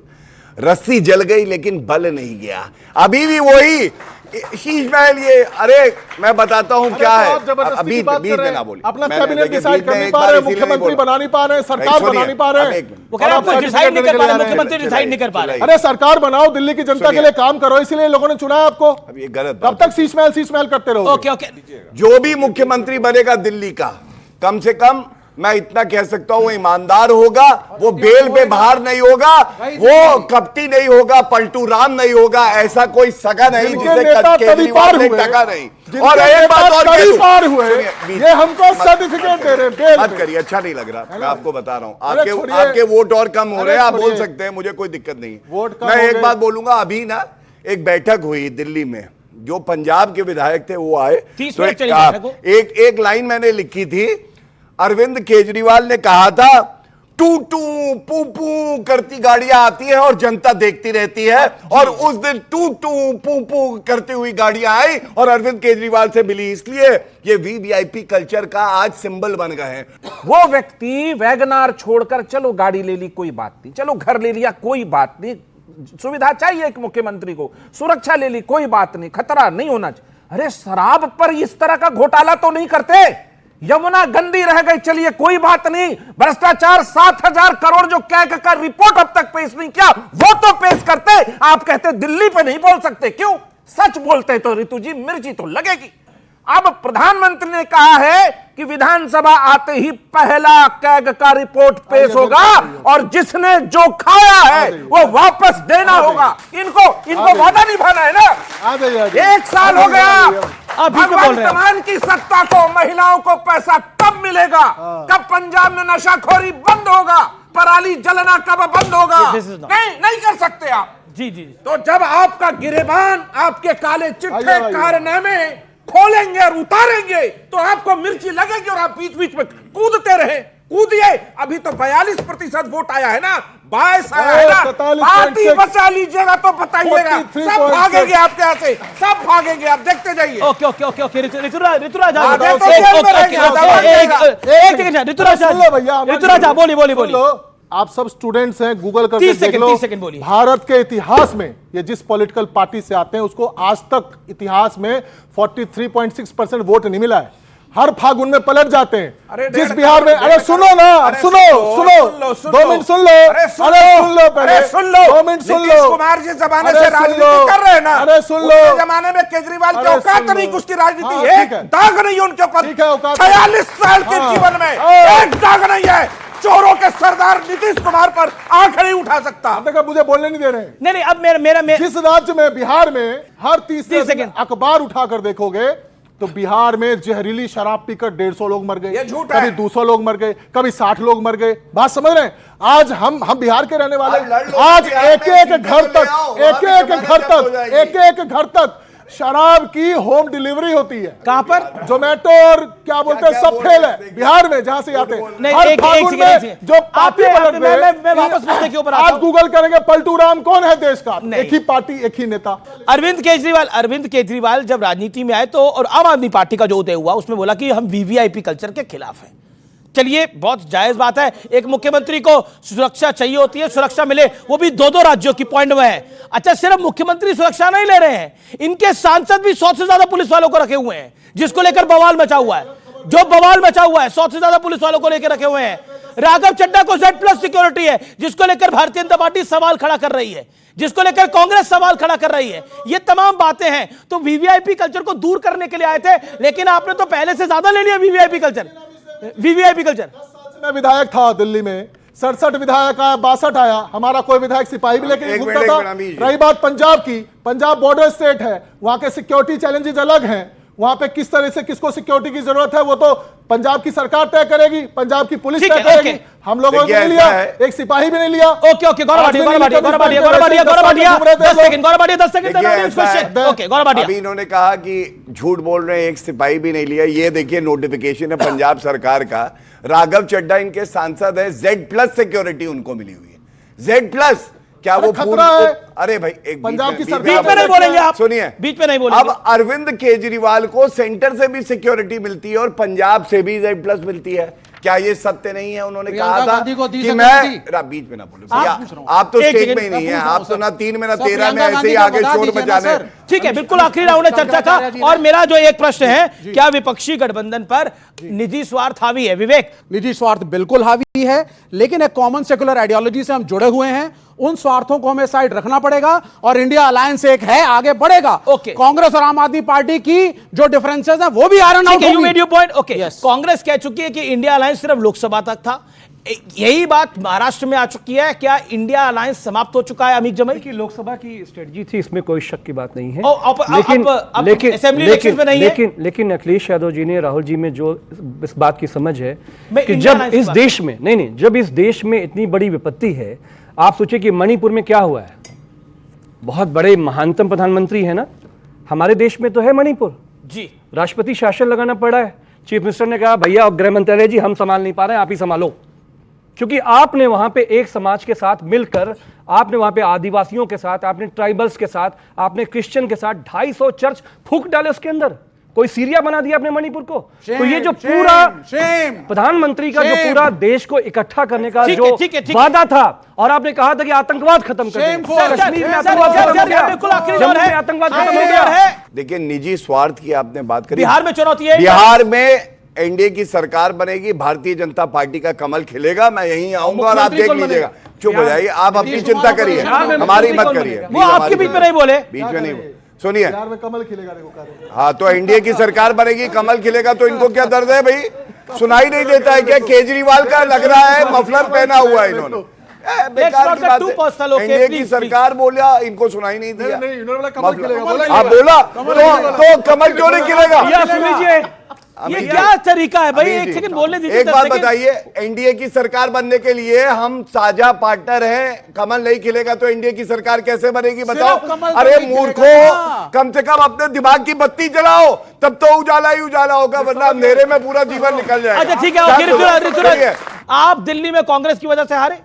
रस्सी जल गई लेकिन बल नहीं गया, अभी भी वही शीश महल। ये अरे मैं बताता हूं क्या है, अभी बीच में ना बोलिए, अपना कैबिनेट डिसाइड कर नहीं पा रहे, मुख्यमंत्री बना नहीं पा रहे, सरकार बना नहीं पा रहे, वो कह रहे हैं डिसाइड नहीं कर पा रहे, मुख्यमंत्री डिसाइड नहीं कर पा रहे। अरे सरकार बनाओ, दिल्ली की जनता के लिए काम करो, इसलिए लोगों ने चुना है आपको। अब ये गलत, कब तक शीश महल करते रहो? ओके ओके, जो भी मुख्यमंत्री बनेगा दिल्ली का, कम से कम मैं इतना कह सकता हूं, वो ईमानदार होगा, वो बेल पे बाहर नहीं होगा, वो कपटी नहीं होगा, पलटू राम नहीं होगा, ऐसा कोई सगा नहीं जिसे केजरीवाल ने टका नहीं। और एक बात और हुए, ये हमको सर्टिफिकेट दे रहे हैं, मत करिए, अच्छा नहीं लग रहा, मैं आपको बता रहा हूं, आपके वोट और कम हो रहे हैं, आप बोल सकते हैं, मुझे कोई दिक्कत नहीं है। मैं एक बात बोलूंगा, अभी ना एक बैठक हुई दिल्ली में, जो पंजाब के विधायक थे वो आए, तो एक लाइन मैंने लिखी थी, अरविंद केजरीवाल ने कहा था, टू टू पू पू करती गाड़ियां आती है और जनता देखती रहती है, और उस दिन टू टू पू पू करती हुई गाड़ियां आई और अरविंद केजरीवाल से मिली, इसलिए ये वीवीआईपी कल्चर का आज सिंबल बन गए हैं। वो व्यक्ति वैगनार छोड़कर चलो गाड़ी ले ली कोई बात नहीं, चलो घर ले लिया कोई बात नहीं, सुविधा चाहिए एक मुख्यमंत्री को, सुरक्षा ले ली कोई बात नहीं, खतरा नहीं होना चाहिए। अरे शराब पर इस तरह का घोटाला तो नहीं करते, यमुना गंदी रह गई चलिए कोई बात नहीं, भ्रष्टाचार 7,000 करोड़ जो कैग का रिपोर्ट अब तक पेश नहीं किया वो तो पेश करते। आप कहते दिल्ली पे नहीं बोल सकते, क्यों? सच बोलते तो ऋतु जी मिर्ची तो लगेगी। अब प्रधानमंत्री ने कहा है कि विधानसभा आते ही पहला कैग का रिपोर्ट पेश होगा और जिसने जो खाया है वो वापस देना होगा। इनको वादा निभाना है ना। 1 साल हो गया, भगवान की सत्ता को, महिलाओं को पैसा कब मिलेगा? कब पंजाब में नशाखोरी बंद होगा? पराली जलना कब बंद होगा? नहीं कर सकते आप। जी। तो जब आपका गिरेबान, आपके काले चिट्ठे कारनामे खोलेंगे और उतारेंगे तो आपको मिर्ची लगेगी और आप बीच बीच में कूदते रहे। कूदिए, अभी तो 42% वोट आया है ना, 22 आया है ना, पार्टी बचा लीजिएगा तो बताइएगा, सब भागेंगे आपके यहाँ से, सब भागेंगे, आप देखते जाइए। ओके ऋतुराज बोलिए। आप सब स्टूडेंट्स हैं, गूगल करके देख लो, भारत के इतिहास में ये जिस पॉलिटिकल पार्टी से आते हैं उसको आज तक इतिहास में 43.6% वोट नहीं मिला है। हर फागुन में पलट जाते हैं। जिस बिहार में, अरे सुनो ना, अब सुनो 2 मिनट सुन लो, अरे सुन लो पहले, 2 मिनट सुन लो। कुमार जी जमाने से राजनीति कर रहे हैं ना, अरे सुन लो, जमाने में केजरीवाल की औकात नहीं, उसकी राजनीति एक दाग नहीं उनके ऊपर, 46 साल के जीवन में एक दाग नहीं है। चोरों के सरदार नीतीश कुमार पर आंख नहीं उठा सकता। देखो मुझे बोलने नहीं दे रहे। नहीं अब मेरा जिस राज्य में, बिहार में हर 30 सेकंड अखबार उठाकर देखोगे तो बिहार में जहरीली शराब पीकर 150 लोग मर गए, कभी 200 लोग मर गए, कभी 60 लोग मर गए। बात समझ रहे हैं? आज हम बिहार के रहने वाले, आज एक एक घर तक शराब की होम डिलीवरी होती है। कहां पर? जोमेटो और क्या बोलते हैं, सब फेल है बिहार में, जहां से आते हैं। हर फागुन में जो पार्टी पलट गए, मैं वापस मुद्दे के ऊपर आता हूं। आज गूगल करेंगे पलटू राम कौन है देश का? एक ही पार्टी, एक ही नेता, अरविंद केजरीवाल जब राजनीति में आए तो, और आम आदमी पार्टी का जो उदय हुआ उसमें बोला कि हम वीवीआईपी कल्चर के खिलाफ हैं। चलिए, बहुत जायज बात है, एक मुख्यमंत्री को सुरक्षा चाहिए होती है, सुरक्षा मिले, वो भी दो दो राज्यों की पॉइंट में है। अच्छा, सिर्फ मुख्यमंत्री सुरक्षा नहीं ले रहे हैं, इनके सांसद भी 100 से ज्यादा पुलिस वालों को रखे हुए हैं, जिसको लेकर बवाल मचा हुआ है, जो बवाल मचा हुआ है 100 से ज्यादा पुलिस वालों को लेकर रखे हुए हैं। राघव चड्ढा को Z+ सिक्योरिटी है, जिसको लेकर भारतीय जनता पार्टी सवाल खड़ा कर रही है, जिसको लेकर कांग्रेस सवाल खड़ा कर रही है। ये तमाम बातें हैं, तो वीवीआईपी कल्चर को दूर करने के लिए आए थे, लेकिन आपने तो पहले से ज्यादा ले लिया वीवीआईपी कल्चर। मैं विधायक था दिल्ली में, 67 विधायक आया, 62 आया, हमारा कोई विधायक सिपाही भी लेके घूमता था। रही बात पंजाब की, पंजाब बॉर्डर स्टेट है, वहां के सिक्योरिटी चैलेंजेस अलग हैं, वहां पे किस तरह से किसको सिक्योरिटी की जरूरत है वो तो पंजाब की सरकार तय करेगी, पंजाब की पुलिस तय करेगी। हम लोगों ने नहीं लिया, एक सिपाही भी नहीं लिया। Okay okay, Gaurav Bhatia 10 second. Okay Gaurav Bhatia, अभी इन्होंने कहा कि झूठ बोल रहे हैं, एक सिपाही भी नहीं लिया। ये देखिए नोटिफिकेशन है पंजाब सरकार का, राघव चड्ढा इनके सांसद है, Z+ सिक्योरिटी उनको मिली हुई है। Z+, क्या वो खतरा है? अरे भाई, एक पंजाब की सरकार, बीच में नहीं बोलेंगे आप, सुनिए, बीच में नहीं बोलेंगे। अब अरविंद केजरीवाल को सेंटर से भी सिक्योरिटी मिलती है और पंजाब से भी Z+ मिलती है। क्या ये सत्य नहीं है? उन्होंने कहा था कि मैं, बीच में ना बोले भैया, आप तो स्टेज में ही नहीं है, आप तो ना 3 में ना 13 में ऐसे ही आगे शोर मचाने। ठीक है, बिल्कुल आखिरी राउंड है चर्चा का, और मेरा जो एक प्रश्न है, क्या विपक्षी गठबंधन पर निजी स्वार्थ हावी है? विवेक, निजी स्वार्थ बिल्कुल हावी है, लेकिन एक कॉमन सेकुलर आइडियोलॉजी से हम जुड़े हुए हैं, उन स्वार्थों को हमें साइड रखना पड़ेगा और इंडिया अलायंस एक है, आगे बढ़ेगा। कांग्रेस और आम आदमी पार्टी की जो डिफरेंसेस हैं वो भी आयरन आउट होंगी। You made your point. Okay, Congress कह चुकी है कि इंडिया अलायंस सिर्फ लोकसभा तक था, यही बात महाराष्ट्र में आ चुकी है। क्या इंडिया अलायंस समाप्त हो चुका है? अमित जमाई की लोकसभा की स्ट्रेटजी थी, इसमें कोई शक की बात नहीं है, लेकिन अखिलेश यादव जी ने, राहुल जी में जो इस बात की समझ है कि जब इस देश में जब इस देश में इतनी बड़ी विपत्ति है, आप सोचिए कि मणिपुर में क्या हुआ है, बहुत बड़े महानतम प्रधानमंत्री है ना हमारे देश में, तो है मणिपुर जी, राष्ट्रपति शासन लगाना पड़ा है, चीफ मिनिस्टर ने कहा भैया गृह मंत्रालय जी हम संभाल नहीं पा रहे हैं, आप ही संभालो, क्योंकि आपने वहां पे एक समाज के साथ मिलकर, आपने वहां पे आदिवासियों के साथ, आपने ट्राइबल्स के साथ, आपने क्रिश्चियन के साथ 250 चर्च फूंक डाले उसके अंदर, कोई सीरिया बना दिया आपने मणिपुर को। तो ये जो पूरा प्रधानमंत्री का जो पूरा देश को इकट्ठा करने का जो वादा था, और आपने कहा था कि आतंकवाद खत्म कर देंगे, कश्मीर में आतंकवाद खत्म हो गया, जम्मू में आतंकवाद खत्म हो गया। देखिए, निजी स्वार्थ की आपने बात करी, बिहार में चुनौती है, बिहार में एनडीए की सरकार बनेगी, भारतीय जनता पार्टी का कमल खिलेगा, मैं यहीं आऊंगा और आप देख लीजिएगा। चुप हो जाइए, आप अपनी चिंता करिए, हमारी मत करिए। वो आपके बीच में नहीं बोले, बीच में नहीं बोले, सुनिए। बिहार में कमल खिलेगा, देखो। हाँ, तो एनडीए की सरकार बनेगी, कमल खिलेगा, तो इनको क्या दर्द है भाई? सुनाई नहीं देता है क्या? केजरीवाल का लग रहा है मफलर पहना हुआ है इन्होंने, बेकार की बात है। एनडीए की सरकार बोला, इनको सुनाई नहीं दिया। आप बोला तो कमल क्यों नहीं खिलेगा? ये क्या तरीका है भाई? एक सेकंड बोलने दीजिए। एक बात बताइए, एनडीए की सरकार बनने के लिए हम साझा पार्टनर हैं, कमल नहीं खिलेगा तो एनडीए की सरकार कैसे बनेगी बताओ? अरे मूर्खों, कम से कम अपने दिमाग की बत्ती जलाओ, तब तो उजाला ही उजाला होगा, वरना अंधेरे में पूरा जीवन निकल जाएगा। अच्छा ठीक है, आप दिल्ली में कांग्रेस की वजह से हारे,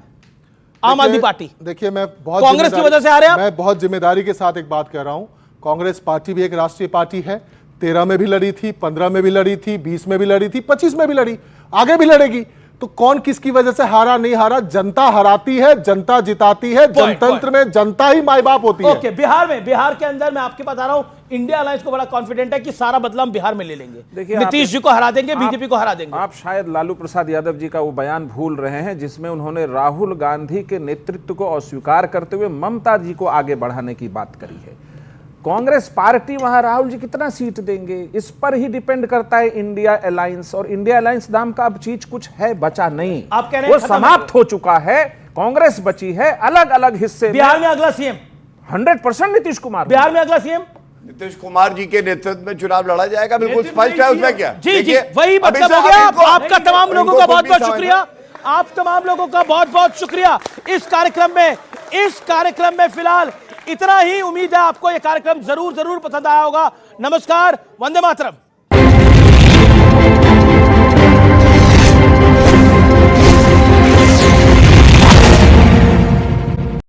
आम आदमी पार्टी? देखिए, मैं बहुत कांग्रेस की वजह से हारे आप? मैं बहुत जिम्मेदारी के साथ एक बात कह रहा हूं, कांग्रेस पार्टी भी एक राष्ट्रीय पार्टी है, 13 में भी लड़ी थी, 15 में भी लड़ी थी, 20 में भी लड़ी थी, 25 में भी लड़ी, आगे भी लड़ेगी। तो कौन किसकी वजह से हारा नहीं हारा, जनता हराती है, जनता जिताती है, जनतंत्र में जनता ही माई बाप होती है। ओके, बिहार के अंदर मैं आपके बता रहा हूं, इंडिया अलायंस को बड़ा कॉन्फिडेंट है कि सारा बदला हम बिहार में ले लेंगे। देखिए, नीतीश जी को हरा देंगे, बीजेपी को हरा देंगे। आप शायद लालू प्रसाद यादव जी का वो बयान भूल रहे हैं जिसमें उन्होंने राहुल गांधी के नेतृत्व को अस्वीकार करते हुए ममता जी को आगे बढ़ाने की बात करी है। कांग्रेस पार्टी वहां राहुल जी कितना सीट देंगे, इस पर ही डिपेंड करता है इंडिया अलायंस। और इंडिया अलायंस नाम का अब चीज कुछ है बचा नहीं, आप कह रहे हैं वो समाप्त हो चुका है। कांग्रेस बची है अलग अलग हिस्से। बिहार में अगला सीएम 100% नीतीश कुमार। बिहार में अगला सीएम नीतीश कुमार जी के नेतृत्व में चुनाव लड़ा जाएगा, बिल्कुल स्पष्ट है। उसमें क्या जी जी वही मतलब हो गया। आपका तमाम लोगों का बहुत बहुत शुक्रिया, आप तमाम लोगों का बहुत बहुत शुक्रिया इस कार्यक्रम में फिलहाल इतना ही। उम्मीद है आपको यह कार्यक्रम जरूर पसंद आया होगा। नमस्कार, वंदे मातरम।